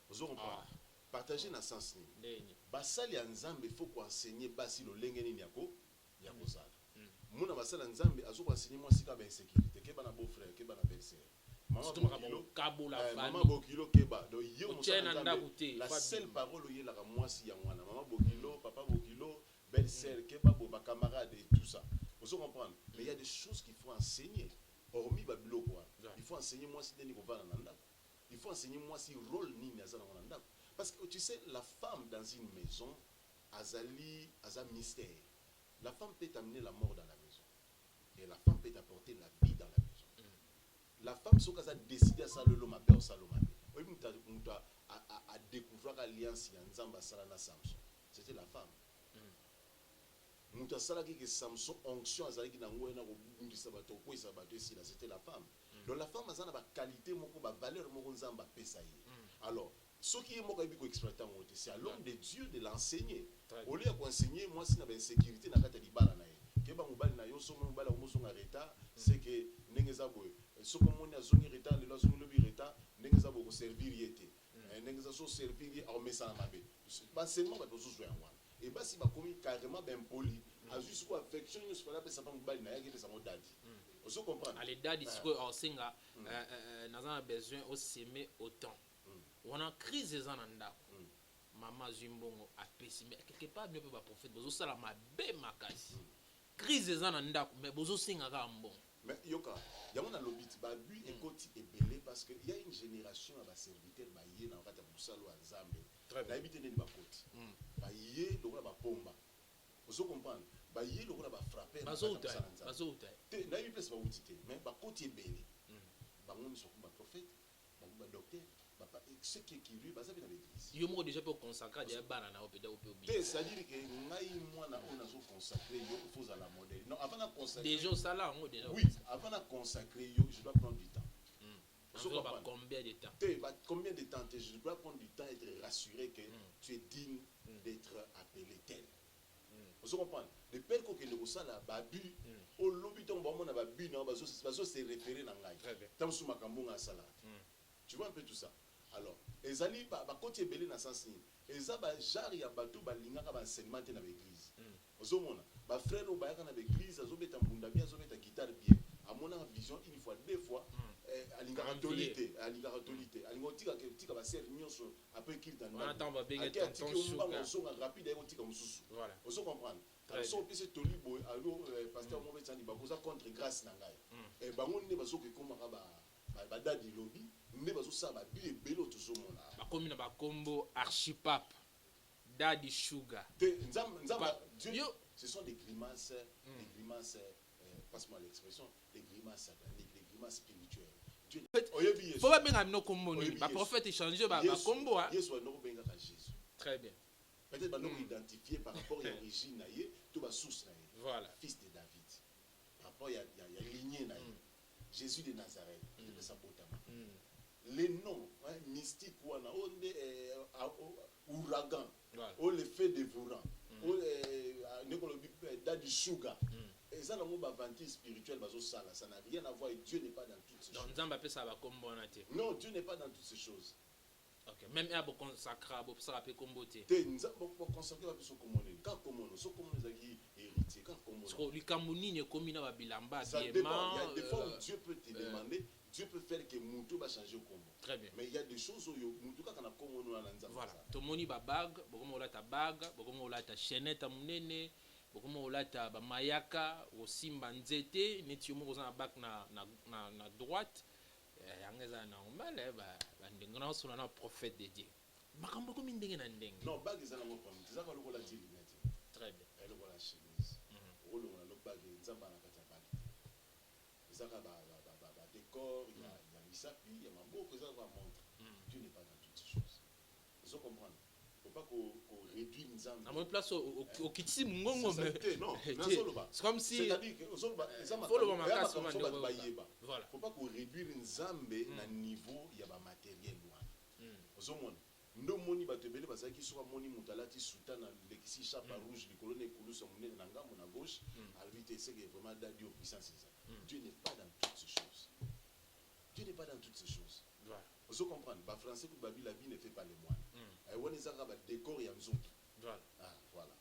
Speaker 2: Vous comprenez partager na sens ni basali ya nzambe faut ko enseigner basi lo lenge nini yako ya kozala muna basala nzambe azo ko enseigner moi sika ba insécurité ke bana beau frère ke bana belle sœur maman bokilo keba donc yo mosala la seule parole yela ka mwasi ya mwana maman bokilo papa bokilo belle sœur keba bo ba camarade et tout ça. Vous comprenez mais il y a des choses qu'il faut enseigner hormis ba biloko il faut enseigner moi si deni ko vana na ndako il faut enseigner moi si rôle nini azana na ndako parce que tu sais la femme dans une maison azali aza mystère. La femme peut amener la mort dans la maison et la femme peut apporter la vie dans la maison. La femme ce qu'elle a décidé à ça le loma père ça loma oui muta a découvert l'alliance ya nzamba sala na Samson c'était la femme. Muta sala que Samson onction azali na ngwe na ko bundisa bato ko isa bato ici là c'était la femme. Donc la femme azana ba qualité moko ba valeur moko nzamba pesa ye. Alors ce qui est moko ebiko exploiter ngote c'est à l'homme de Dieu de l'enseigner. Au lieu d'enseigner moi si na ba insécurité na kata libala na ye. Keba mobali na yo so mobali ko mosonga reta c'est que nengeza boy ce que moni azongi reta le azongi lobi reta nengeza bo ko servir yete. Nengeza so servir ye au mesa na mabe. Ba seulement ba tozo zo yango. Et bah si ba commis carrément ben poli a juste quoi affection ne se pas pesa pa mobali na yake pesa mo dadi. Vous comprenez
Speaker 1: allez dadi ce que osenga n'a besoin au s'aimer autant. On a crise za na ndako mama zimbongo apesi mais quelque part ne peut pas prophète bozo sala mabe makasi crise za na ndako mais bozo singa ka mbongo
Speaker 2: mais yoka yango na lobiti ba bu ekoti ebele parce que il y a une génération à ba serviteur ba yé na kata busalo ya nzambe na ebite ndeni ba koti ba yé lokola ba pomba vous comprenez ba yé lokola ba frapper
Speaker 1: bazouta
Speaker 2: te na une place ba utite mais ba koti ebele ba ngoni so ba prophète ba docteur ce qui est curieux bah ça vient avec l'église
Speaker 1: yo mo déjà pour consacrer des bana na opéda au pays
Speaker 2: c'est à dire que ngai mwana on a consacré yo faut à la modèle non avant de consacrer
Speaker 1: déjà ça là on déjà
Speaker 2: oui avant de consacrer yo je dois prendre du temps
Speaker 1: combien de temps
Speaker 2: combien de temps je dois prendre du temps et être rassuré que tu es digne d'être appelé tel vous comprenez le père ko ke le kosala babu au lobby ton bon na babu na bazo se référer na ngai tant sous makambo nga sala tu vois un peu tout ça alors ezali ba côté belé na sens ni eza ba jari ya bato balingaka ba enseignement na l'église ozomona ba frère o bayaka na l'église azobeta mbunda bien azobeta guitare bien amona vision une fois deux fois alingaka autorité alingotika tika ba ser nyonso après qu'il dans
Speaker 1: on attend ba benga
Speaker 2: tonton suka rapide et otika mususu
Speaker 1: voilà
Speaker 2: ozo comprendre alors so pese tolibo allo pasteur mo betani ba koza contre grâce na ngai bango ne bazo ke komaka ba dadi lobby ne bazo sa ba bi ebelo tozomona
Speaker 1: ba komi na ba kombo archipape Daddy Sugar
Speaker 2: Dieu ce sont des grimaces passe-moi l'expression des grimaces sataniques des grimaces spirituelles
Speaker 1: faut pas bien amener kombo ni ba prophète échanger ba kombo
Speaker 2: Yesu no benga ka Jésus
Speaker 1: très bien
Speaker 2: peut-être ba no identifier par rapport à l'origine na ye to ba source na ye
Speaker 1: voilà
Speaker 2: fils de David par rapport il y a lignée na ye Jésus de Nazareth de sa botama les noms mystiques wana onde ouragan o le fait dévorant o nekolobi Daddy Sugar et ça n'a pas vanté spirituel ça n'a rien à voir et Dieu n'est pas dans toutes ces choses. Non, Dieu n'est pas dans toutes ces choses.
Speaker 1: OK, même à beaucoup consacrer à ça rappelle comboté.
Speaker 2: Beaucoup consacrer à ce commoné. Quand commono, ce commoné zaki héritier quand commono.
Speaker 1: Parce que le Cameroun ne comina ba bilamba
Speaker 2: ça dépend, il y a des fois où Dieu peut te demander, Dieu peut faire que Moutou va changer au combo.
Speaker 1: Très bien.
Speaker 2: Mais il y a des choses où Moutou quand on a commono na nzamba.
Speaker 1: Voilà. To moni ba bague, bokomo la ta bague, bokomo la ta chaînette munene. Bokomo olata ba mayaka osimba nzete neti yo moko za bac na droite yangeza na normal ba ndenga na sona na prophète de Dieu makambo ko mindenge na ndenge
Speaker 2: non bague za na mo pam tizaka lokola ti lunette
Speaker 1: très bien
Speaker 2: elle lokola chemise rolo na lo bague nzamba na kata bali zaka ba décor il y a misapi il y a maboko za ba montre Dieu n'est pas dans toutes ces choses vous comprenez faut pas qu'on réduit nzamba
Speaker 1: à mon place au kitsi mungongo
Speaker 2: mais non
Speaker 1: c'est comme si
Speaker 2: c'est-à-dire que
Speaker 1: voilà
Speaker 2: faut pas qu'on réduire nzambe na niveau ya ba matériel wana ozomona ndo moni bato ebele bazaki soka moni mutalati sultana lekisi chapa rouge likolo na ekulusa munene na ngambo na gauche alvite c'est que vraiment Daddy au puissance ça Dieu n'est pas dans toutes ces choses Dieu n'est pas dans toutes ces choses
Speaker 1: voilà
Speaker 2: vous comprenez ba français que babi la vie ne fait pas les moines on est à décor et
Speaker 1: voilà.
Speaker 2: Voilà.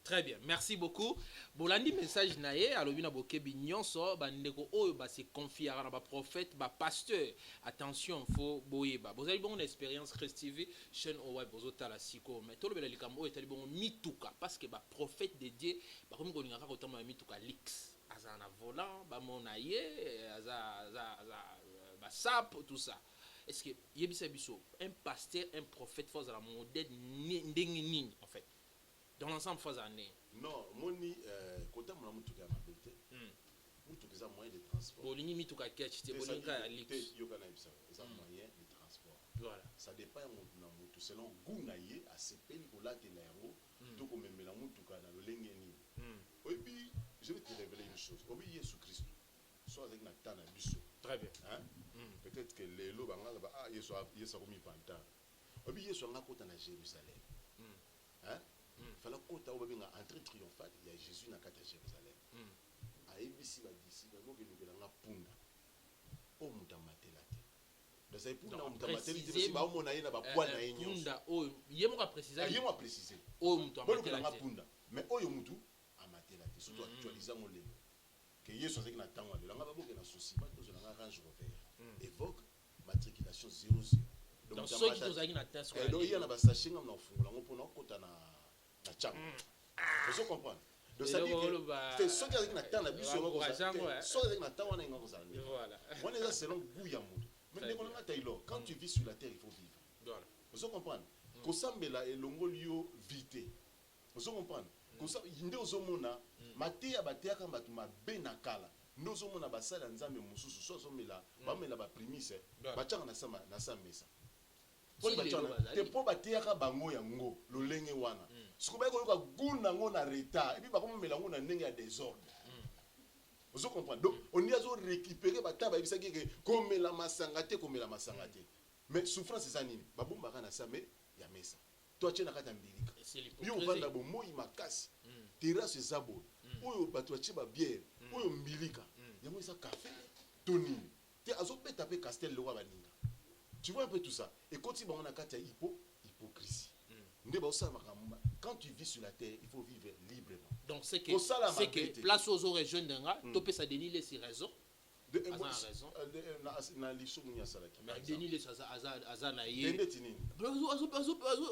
Speaker 1: Très bien, merci beaucoup. Bolandi message naé alobi na bokebi nyonso bandeko oyo ba se confier na ba prophète, ba pasteur. Attention, faut boyeba. Vous avez bon expérience Christ chaîne au web bozota la siko mais to lobela likambo etali bon mituka parce que ba prophète de Dieu ba komi kolinga ka kotama mituka lix azana volant ba monaye aza ba sap tout ça. Est-ce que yebisa biso un pasteur un prophète faut la modèle ndengini en fait dans l'ensemble faut année
Speaker 2: non moni kota mona mutuka na bete mutuka za moyen de transport
Speaker 1: bolingi mituka catch te bolinga ya lix
Speaker 2: yokana bisa za moyen de transport
Speaker 1: voilà
Speaker 2: ça dépend na mutu selon guna ye a sepeli kolate na yango to ko memela mutuka na lolenge ni et puis je vais te révéler une chose obi Yesu Christ soit avec na tana biso
Speaker 1: très bien
Speaker 2: hein peut-être que les lots bangala ba Yesu komi panta obi Yesu nga kota na Jérusalem hein fala kota obenga entrée triomphale il y a Jésus na kata Jérusalem a ebisi ba disciples mo ke lukela nga punda o mutamatela te da sai punda mutamatela te ba mo na ye na ba poa na ye nyonso
Speaker 1: punda o yemo ka préciser
Speaker 2: yemo préciser
Speaker 1: o mutamatela
Speaker 2: nga punda mais oyo mutu amatela te surtout actualiser mo lelo que Yesu azaki na tango de langa ba boke na souci ba tozo na Range Rover évoque matriculation 00
Speaker 1: donc ceux qui nous ont atteint
Speaker 2: et donc il y en a ba sachet ngam na fungola ngo na kota na cham vous comprenez donc ça dit que ceux qui ont na tango na biso ngo ceux qui ont na tango na ngo ça
Speaker 1: voilà
Speaker 2: on est là selon goût ya mutu mais ndeko na tailo quand tu vis sur la terre il faut vivre
Speaker 1: voilà
Speaker 2: vous comprenez ko sambela elongo lio vité vous comprenez ko sa inde ozomona mateya bateyaka bato mabe na kala ndozomona basala nzambe mosusu so azomela bamela ba primise batiaka na sa mesa te po batiaka bango yango lolenge wana siko ba ko guna ngo na retard et puis ba ko melango na ndenge ya désordre. Vous comprenez? Donc on y a récupéré bataba bisaki que comme la masangate comme la masangate. Mais souffrance c'est ça nini? Babumba kana ça mais ya mesa. Toi tu na kata mbilika. Yo vanda bo moi makasi. Terrasse zabo. Oyo bato chi ba bière. Oyo mbilika. Yango ça café. Toni. Te azo beta pe castel lo baninga. Tu vois un peu tout ça. Et quand tu vas en kata hypocrisie. Quand tu vis sur la terre, il faut vivre librement.
Speaker 1: Donc c'est que place aux autres jeunes d'Enga, topé ça dénile ces raisons.
Speaker 2: Na liso munya salaki.
Speaker 1: Mais dénile ça azana yé.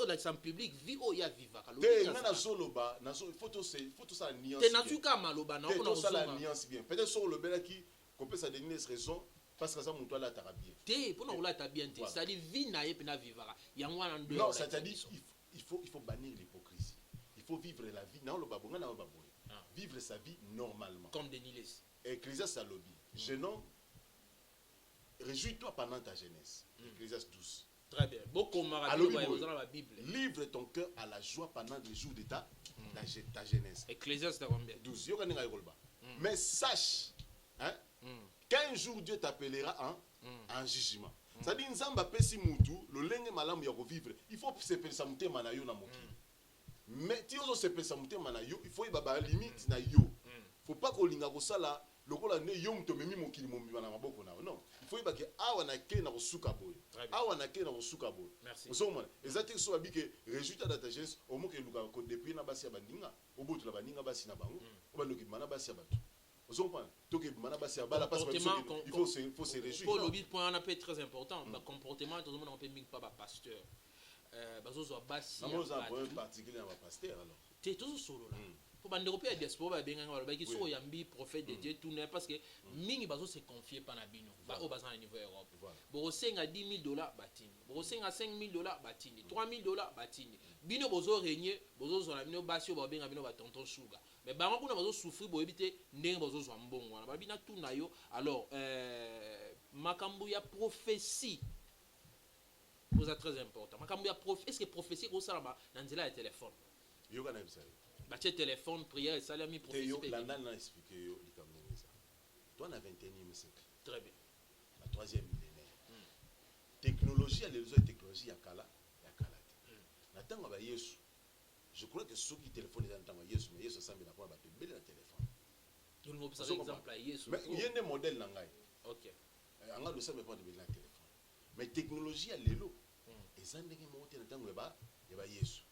Speaker 1: L'accent public vit au ya viva.
Speaker 2: Te na soloba, na so photo ça nuance.
Speaker 1: Te na suka maloba na
Speaker 2: on a ça la nuance bien. Peut-être sur le belaki qu'on peut ça dénile ces raisons. Parce que ça monte là ta bien.
Speaker 1: Té pour nous là ta bien té. Ça dit vie na yé na vivara. Yango na ndo.
Speaker 2: Non, c'est-à-dire il faut bannir l'hypocrisie. Il faut vivre la vie na lo babonga na babonga. Vivre sa vie normalement.
Speaker 1: Comme Deniles.
Speaker 2: Ecclésiaste à lobby. Jeune homme, réjouis-toi pendant ta jeunesse. Ecclésiaste 12.
Speaker 1: Très bien. Beaucoup la Bible.
Speaker 2: Livre ton cœur à la joie pendant les jours de ta jeunesse.
Speaker 1: Ecclésiaste combien?
Speaker 2: 12. Mais sache, hein, qu'un jour Dieu t'appellera en jugement. C'est-à-dire nzamba pesi mutu lo lenge malamu ya vivre. Il faut se penser mutema na yo na mokili. Mais ti ozo se penser mutema na yo, il faut ba limite na yo. Faut pas ko linga ko sala lokola ne yo muto memi mokili momima na maboko na. Non, il faut ba ke awa na ke na kosuka boy. Awa na ke na kosuka boy.
Speaker 1: Merci.
Speaker 2: Ozomona, ezati so abike résultat de ta jeunesse au moke luka ko depuis na basi ya bandinga, obotu la bandinga basi na bango, obanoki mana basi ya batu. Il faut se réjouir.
Speaker 1: Pour le point, on a fait très important. Le comportement, tout le monde n'a pas pas pasteur. Bazozo basi.
Speaker 2: Non, ça un particulier à pasteur alors.
Speaker 1: T'es toujours solo là. Pour bande européenne diaspora bien ngalo ba ki so yambi prophète de Dieu tout n'est parce que mingi bazo se confier pas na bino. Ba au bazan niveau Europe. Bo senga $10,000 batini. Bo senga $5,000 batini. $3,000 batini. Bino bozo régner, bozo zo na bino basi ba benga bino ba tonton sugar. Mais bango kuna bazo souffrir bo ebité ndenge bazo zo mbongo wana. Ba bina tout na yo. Alors makambo ya prophétie. C'est très important. Makambo ya prophétie, est-ce que prophétie ko sala ba na nzela ya téléphone?
Speaker 2: Yo kana bisala.
Speaker 1: Bache téléphone, prière et salami prophétie.
Speaker 2: Yo landa na expliquer yo likamnene ça. Toi na 21e siècle.
Speaker 1: Très bien.
Speaker 2: La 3e millénaire. Technologie, les autres technologies ya kala. Na tanga ba Yesu. Je crois que ceux qui téléphonent dans tanga Yesu, mais Yesu semble na kwa ba tebele na téléphone.
Speaker 1: Nous nous prenons exemple à Yesu.
Speaker 2: Mais il y a des modèles na ngai.
Speaker 1: OK.
Speaker 2: Anga le semble pas tebele na téléphone. Mais technologie ya lelo. Ezandenge mo te na tanga ba Yesu.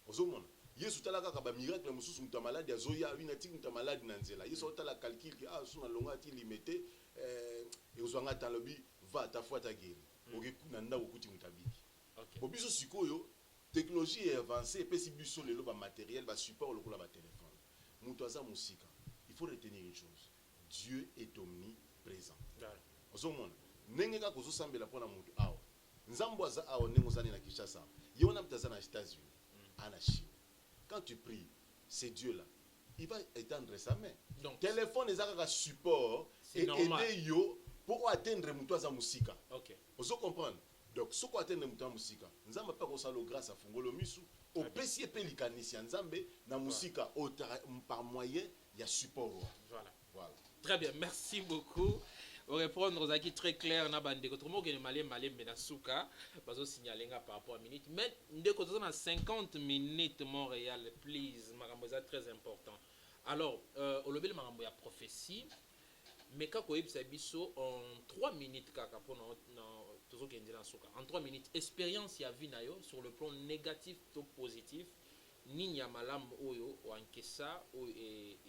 Speaker 2: Ozomona Yesu talaka ka ba miracle mususu muta malade azoya bina tiki muta malade na nzela. Yesu otala calcul ki suna longa ti limité et ozwanga talobi va ta foi ta guéri. Oke kuna nda okuti mutabiki.
Speaker 1: OK.
Speaker 2: Bo biso sikoyo technologie est avancée et pesi biso lelo ba matériel ba support lokola ba téléphone. Muto aza musika. Il faut retenir une chose. Dieu est omniprésent. Ozomona ndenge ka kozo sambela pona mutu awa. Nzambo aza awa ndenge ozani na Kinshasa. Yona mutaza na États-Unis. Ana Chine. Quand tu pries, c'est Dieu là. Il va étendre sa main. Donc, téléphone est un support et aider yo pour atteindre mutoza musika.
Speaker 1: OK.
Speaker 2: Vous comprenez? Donc, ce qu'on atteindre mutoza musika, nzamba pas kosalo grâce à fungolo misu, au pesi pelikanisi nzambe na musika par moyen il y a support.
Speaker 1: Voilà. Très bien, merci beaucoup. Au répondre aux acquis très clairs na bande que trop que malé menasuka bazo signaler par rapport à minute mais de côté dans 50 minutes Montréal please makambo ça très important. Alors au lobel makambo ya prophétie mais ka ko yebisa biso en 3 minutes kaka pour toujours que ndina suka en 3 minutes expérience ya vie na yo sur le plan négatif ou positif ni ya malam oyo ou enkesa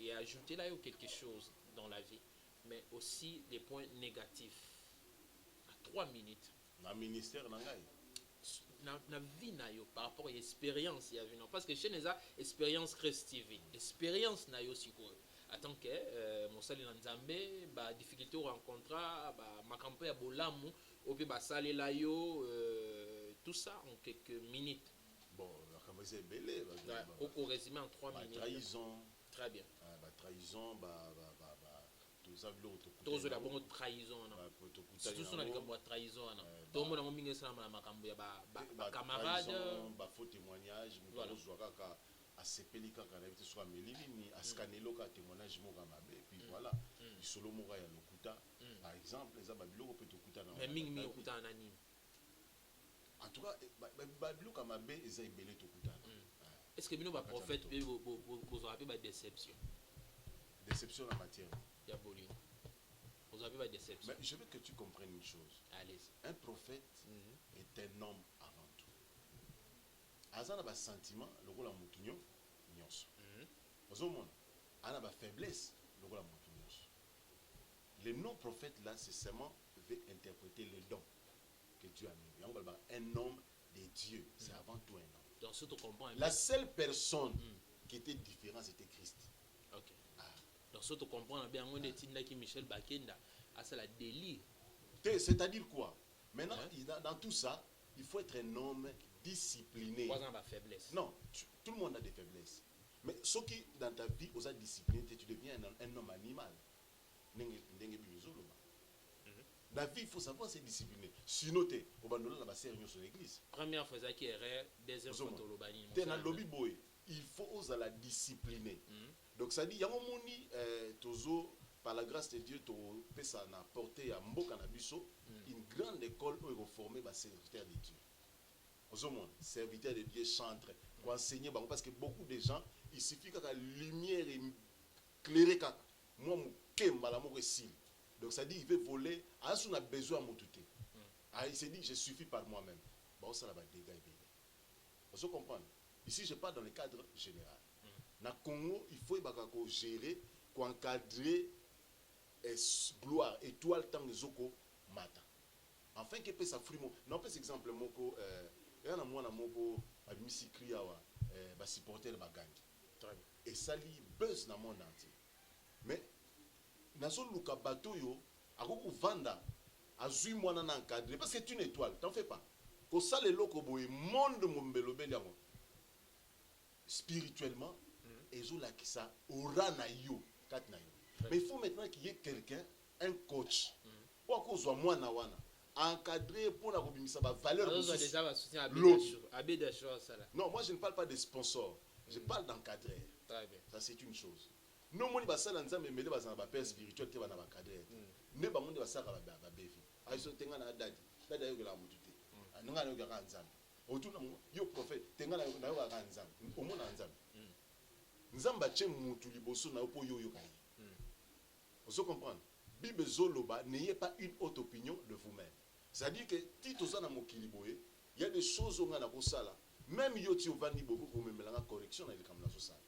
Speaker 1: et ajouter là quelque chose dans la vie mais aussi des points négatifs. À 3 minutes.
Speaker 2: Dans le ministère, dans
Speaker 1: la vie, par rapport à l'expérience, parce que chez nous, expérience Christive, expérience na yo siko. Attends que mon sali nanzambe, ba difficulté rencontre, ba makampo ya bolamu, opi ba sali la yo, tout ça en quelques minutes.
Speaker 2: Bon, la caméra est belle.
Speaker 1: Au résumé en 3 minutes.
Speaker 2: Trahison.
Speaker 1: Très bien.
Speaker 2: Trahison, eza biloko
Speaker 1: tozo la bongo trahison na surtout sur na likambo ya trahison na to mona mo mingi sana na makambo ya ba camarade
Speaker 2: ba faux témoignage mutu ozwa kaka asepeli kaka na biti soka melili ni askanelo ka témoignage moko mabe puis voilà isolo moko ya lokuta par exemple eza ba biloko pe tokuta na
Speaker 1: mais mingi okuta na nini
Speaker 2: en tout cas ba biloko mabe eza ebele tokuta na
Speaker 1: est-ce que bino ba prophète pe vous avez ba déception
Speaker 2: en matière
Speaker 1: diabolique. Vous avez pas de déception.
Speaker 2: Mais je veux que tu comprennes une chose.
Speaker 1: Allez.
Speaker 2: Un prophète est un homme avant tout. Azana ba sentiment, le rôle en mutunyo, nyos. Ozomona, ana ba faiblesse, le rôle en mutunyos. Les non-prophètes là, c'est seulement veut interpréter les dons que Dieu a mis. Un homme de Dieu, c'est avant tout un homme.
Speaker 1: Donc ce tu comprends.
Speaker 2: La seule personne qui était différente, c'était Christ.
Speaker 1: Ok. Donc, ce que tu comprends bien, on est qui Michel Bakenda a ça la délire.
Speaker 2: C'est-à-dire quoi? Maintenant, dans tout ça, il faut être un homme discipliné.
Speaker 1: Quoi dans faiblesse?
Speaker 2: Non, tout le monde a des faiblesses. Mais ce qui, dans ta vie, aux discipliné, tu deviens un homme animal. Dans la vie, il faut savoir se discipliner. Sinon, tu es au sérieux sur l'église.
Speaker 1: Première fois, qui est deuxième fois,
Speaker 2: tu es dans le lobby boy. Il faut oser la discipliner. Donc ça dit, il y a un moment par la grâce de Dieu, ça a porté à Mboka Nabiso une grande école où ils vont former les serviteurs de Dieu. Aux hommes, serviteurs de Dieu chantent, pour enseigner, parce que beaucoup de gens, il suffit que la lumière éclairée, moi, donc ça dit, il veut voler, on a besoin de tout. Il s'est dit, je suffis par moi-même. Ça va dégâts. Vous comprenez? Ici, je parle dans le cadre général. Na Congo, il faut gérer, encadrer gloire, étoile, tant les oko mata. Enfin, que peut ça frimo. Non, par exemple, moko, il y a un mois, moko, abimisi kriawa, ba supporter le bagangi. Et ça li buzz dans le monde entier. Mais, nazo luka bateau yo, akoko vanda, azui mwana na encadrer, parce que c'est une étoile, t'en fais pas. Ko ça le loko boy, monde mombelo beliamo. Spirituellement, mais il faut maintenant qu'il y ait quelqu'un, un coach, pour qu'on soit moi encadré pour la valeur de non, moi je ne parle pas des sponsors, je parle d'encadrer. Ça c'est une chose. Nous, on va faire un père spirituel qui va encadrer. Nous, on va faire un bébé. Yo prophète tengana na yo ka nzambe omona nzambe nzamba tche mutu liboso na opo yo kai vous comprenez bible zoloba n'ayez pas une haute opinion de vous-même, c'est-à-dire que tito za na mokili boye il y a des choses on a ko sala même yo ti ovandi beaucoup ko memelanga correction na likamna so sala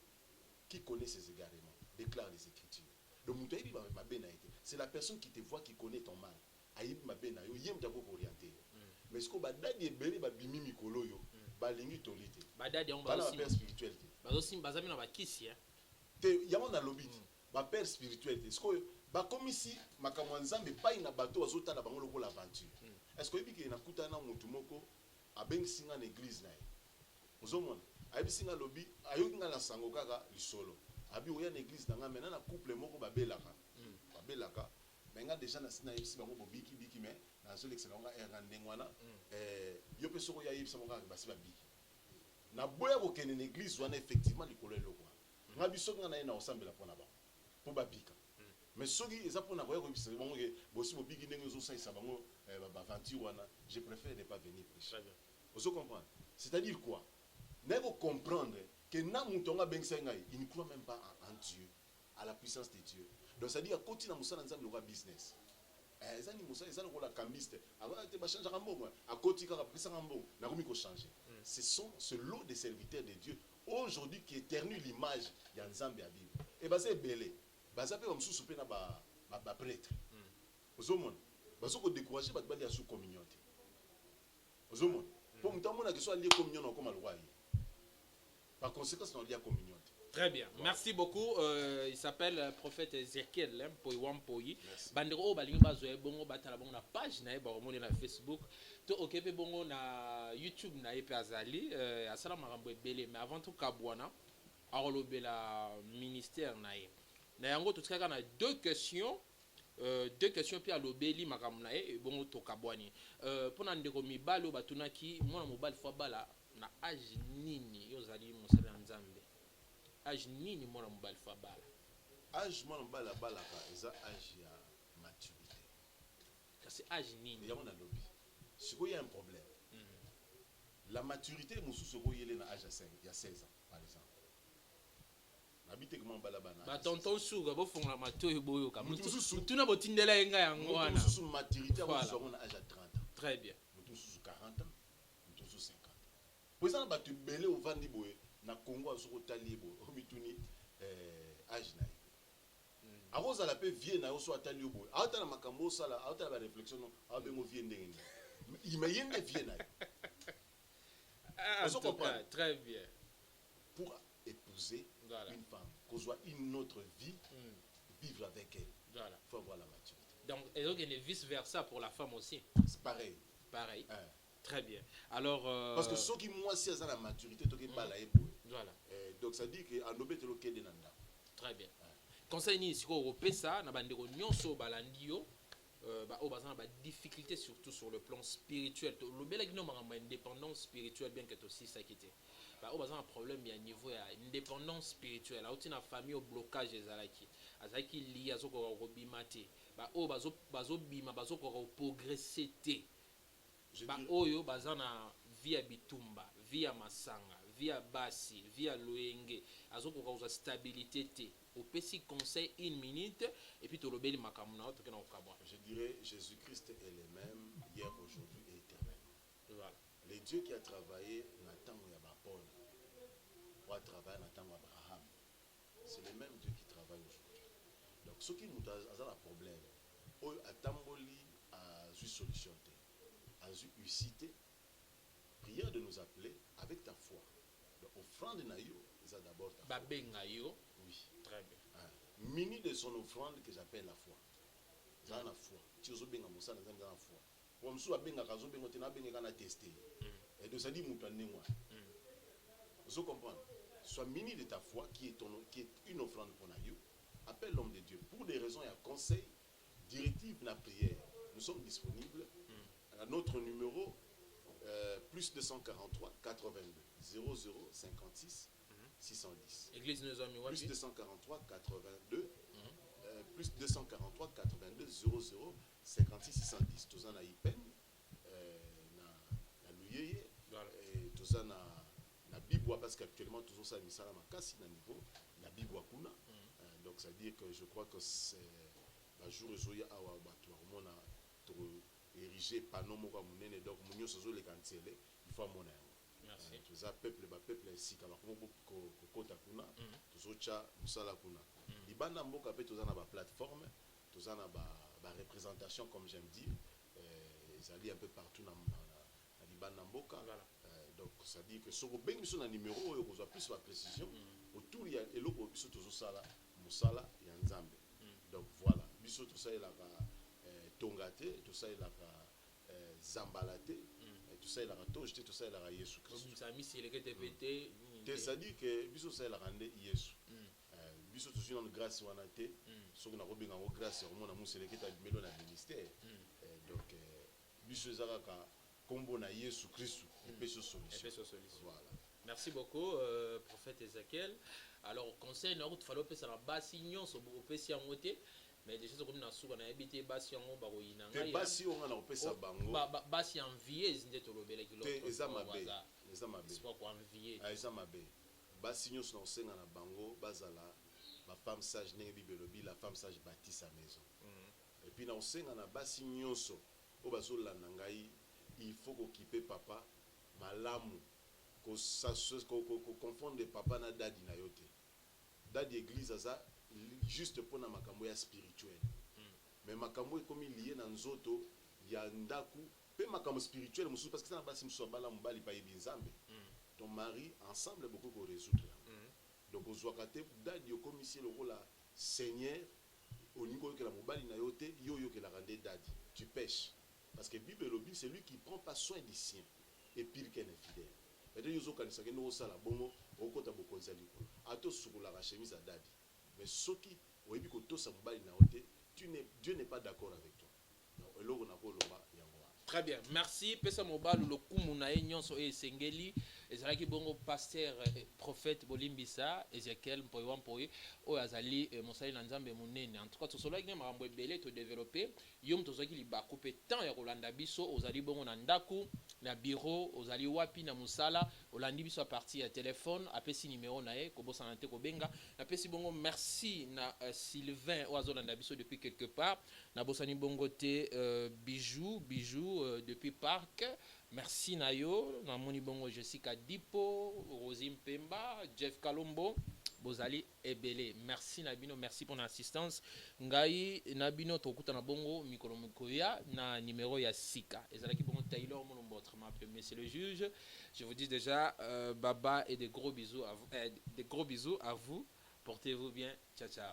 Speaker 2: qui connaît ses égarements déclare les écritures le mutu ayibi ba bena été c'est la personne qui te voit qui connaît ton mal ayibi ma bena yo yem ta ko orienter. Mais ce que badadi ebele ba bimi mikolo yo ba lingi tolite
Speaker 1: badadi on
Speaker 2: ba père spiritualité
Speaker 1: ba aussi bazami na ba kisi
Speaker 2: te yamo na lobiti ba père spiritualité ce que ba komisi makamwa nzambe pai na bato azota na bango lokola aventure est-ce que ebiki na kutana mutu moko abengisinga na église na ye ozomona ayibisinga lobi ayokinga na sango kaka lisolo abi oya na église na nga mena na couple moko babelaka mais nga déjà na sina yebisi bango bobiki biki mais na zo l'excellent nga era ndengwana yo pe soko ya yebisa monga basi babiki na boya ko kene na église wana effectivement likolo eloko nga biso nga na osambela pona ba po babika mais soki eza pona ko yebisa bango ke bosi bobiki ndenge zo saisa bango ba aventure wana je préfère ne pas venir prêcher. Vous comprenez? C'est-à-dire quoi? N'a pas comprendre que na mutonga bengisa ngai il ne croit même pas en Dieu, à la puissance de Dieu. Donc ça dit à côté na musala nzambe le business. Ezani musala ezana ko la cambiste. Avant te ba changer mbongo. À côté ka pesa mbongo na komi ko changer. Ce lot de serviteurs de Dieu aujourd'hui qui éternue l'image ya nzambe ya Bible. Et ba c'est belé. Ba ça pe comme sous pe na ba prêtre. Ozomona. Ba so ko décourager ba bali ya sous communion. Ozomona. Pour mutamona que soit lié communion comme le roi. Par conséquent, on lié communion.
Speaker 1: Très bien. Voilà. Merci beaucoup. Il s'appelle prophète Ezekiel Poiwampoyi. Bandero balingi bazoe bongo batala bongo na page na ba omoni na Facebook. To okepe bongo na YouTube na epe azali asala makambo ebele mais avant tout kabwana arolobela ministère na ye. Na yango tout kaka na deux questions deux questions puis alobeli makambo na ye bongo tokabwani mpona ndeko mibali oyo batunaki mwana mobali fo abala na age nini yo ozali mosali ya nzambe age nini mwana mobali fo abala
Speaker 2: age mwana mobali abalaka eza age ya maturité
Speaker 1: kasi age nini
Speaker 2: yango nalobi sikoyo ya un problème la maturité mosusu okoyele na age ya 16 ans par exemple nabite koma mbala bana
Speaker 1: batonton suka bofongola matoyi boyoka mutuna botindela ye ngai yango wana
Speaker 2: mosusu maturité akozwango na age ya 30 ans
Speaker 1: très bien
Speaker 2: motu mosusu 40 ans motu mosusu 50 ans po eza na bato ebele ovandi boye na congo azoki otali ye boye omituni age na ye akozala mpe vie na yo so atali yo boye aotala makambo osala aotala baréflexion no aobengo vie ndenge nini me ye nde vie na yo
Speaker 1: très bien
Speaker 2: pour épouser
Speaker 1: voilà.
Speaker 2: Une femme, qu'on soit une autre vie, vivre avec elle.
Speaker 1: Voilà.
Speaker 2: Il faut avoir la maturité.
Speaker 1: Donc, et donc, il y a vice-versa pour la femme aussi.
Speaker 2: C'est pareil.
Speaker 1: Pareil. Très bien. Alors.
Speaker 2: Parce que ceux qui, moi, si elles ont la maturité, tu pas la
Speaker 1: voilà.
Speaker 2: Donc, ça dit qu'en obé, tu es le
Speaker 1: très bien. Conseil ni si on ça, na bandeko nyonso balandio. Au bazan ba difficulté surtout sur le plan spirituel. Le bel indépendance spirituelle bien que aussi ça quitté. Au bazan un problème il y a niveau ya indépendance spirituelle. Là où tu na famille au blocage des alaki. Azaki li azoko robimate. Au bazo bima bazo ko progresser té. Oyo bazan na via bitumba, via masanga, via basi, via loenge. Azoko ko stabilité té. Au petit conseil une minute et puis tu le bel makamuna to kena okabwa.
Speaker 2: Je dirais Jésus-Christ est le même hier, aujourd'hui et éternellement.
Speaker 1: Voilà.
Speaker 2: Le Dieu qui a travaillé Nathan Paul, ou a travaillé Nathan Abraham, c'est le même Dieu qui travaille aujourd'hui. Donc ce qui nous a un problème, à Tamboli a eu solution, a eu cité, prière de nous appeler avec ta foi. Donc offrande naïo, c'est d'abord ta foi. Oui.
Speaker 1: Très bien.
Speaker 2: Mini de son offrande que j'appelle la foi. Dans la foi. Tu as bien dans la foi. Comme si tu as bien testé. Et de ça dit, vous comprenez? Sois mini de ta foi qui est une offrande pour Naïo. Appelle l'homme de Dieu. Pour des raisons et un conseil, directive la prière. Nous sommes disponibles à notre numéro plus 243 82 00 56 610.
Speaker 1: Église nos amis,
Speaker 2: plus 243 82 plus 243 82 00 56 610. Tous en a IPEN na Luyeye tous en a Bibwa parce qu'actuellement tous ça misala makasi na niveau na Bibwa kuna donc ça veut dire que je crois que c'est la jour ezoya awa bato mona to ériger panneau moko munene donc munyo sozo le cancele il faut mona.
Speaker 1: Merci.
Speaker 2: Tous un peuple ici kama kokota kuna tuzocha musala kuna libanda mboka pe tozana ba plateforme tozana ba représentation comme j'aime dire ils allaient un peu partout na libanda mboka donc ça dit que soko bengi biso na numéro oyo kozwa plus la précision autour ya eloko biso tozosala musala ya nzambe donc voilà biso tosalelaka tongate tosalelaka zambalate tout ça il a raté tout ça il a Jésus Christ
Speaker 1: ça mis c'est le répété
Speaker 2: ça dit que biso ça il a rendu Jésus biso tout une grâce wanate ce qu'on a robé en grâce au na musele qui t'a melo na ministère donc biso zaka combo na Jésus Christ et puis solution voilà.
Speaker 1: Merci beaucoup prophète Ezekiel. Alors conseil na route falo pesa na basi nyonso bo pesi ya moté mais déjà comme na suka na habité basi yango ba koyina
Speaker 2: ngai basi on a opesa bango
Speaker 1: basi envier zinde to lobela kilo
Speaker 2: eza mabe
Speaker 1: c'est pas quoi envier
Speaker 2: eza mabe basi nyonso na osenga na bango bazala ba femme sage ne bibelobi la femme sage bâtit sa maison et puis na osenga na basi nyonso o bazolanda ngai il faut qu'occuper papa malamu ko confondre papa na dadi na yote dadi église aza juste pour na makambo ya spirituel mais makambo ekomi lié na nzoto ya ndaku pe makambo spirituel musu parce que ça na basi musu bala mbali pa yebinzambe ton mari ensemble beaucoup ko résoudre donc ozwaka te dadi okomi si le rôle seigneur au niveau que la mobali na yote yo que la rende dadi tu pêches parce que Bible lobi c'est lui qui prend pas soin des siens et pire qu'un infidèle et de yozo kanisa ke no sala bongo okota bokonza likolo ato sukula ka chemise a dadi mais soki oyebi ko tosa mobali na yote Dieu n'est pas d'accord avec toi.
Speaker 1: Très bien, merci. Pesa mobile le kumu na nyonso e sengeli ezalaki bongo pasteur prophète Bolimbisa Ezekiel Mpoyo Mpoyo o azali mosali na nzambe munene. En tout cas tosolo ki makambo ebele to développer yom tozaki libako pe temps ya kolanda biso ozali bongo na ndaku na bureau ozali wapi na musala olandi biso a partir ya téléphone apesi numéro na ye kobosana te kobenga na pesi bongo merci na Sylvain o azolanda biso depuis quelque part na bosani bongo te bijou depuis Parc. Merci Nayo, Namoni Bongo Jessica Dipo, Rosim Pemba, Jeff Kalombo, Bozali Ebele. Merci Nabino, merci pour l'assistance. Ngai Nabino Tokuta na Bongo, Mikolo Mukoya, na numéro ya Sika. Ezalaki Bongo Taylor, mon autrement appelé Monsieur le juge. Je vous dis déjà, Baba et des gros bisous à vous. Des gros bisous à vous. Portez-vous bien. Ciao, ciao.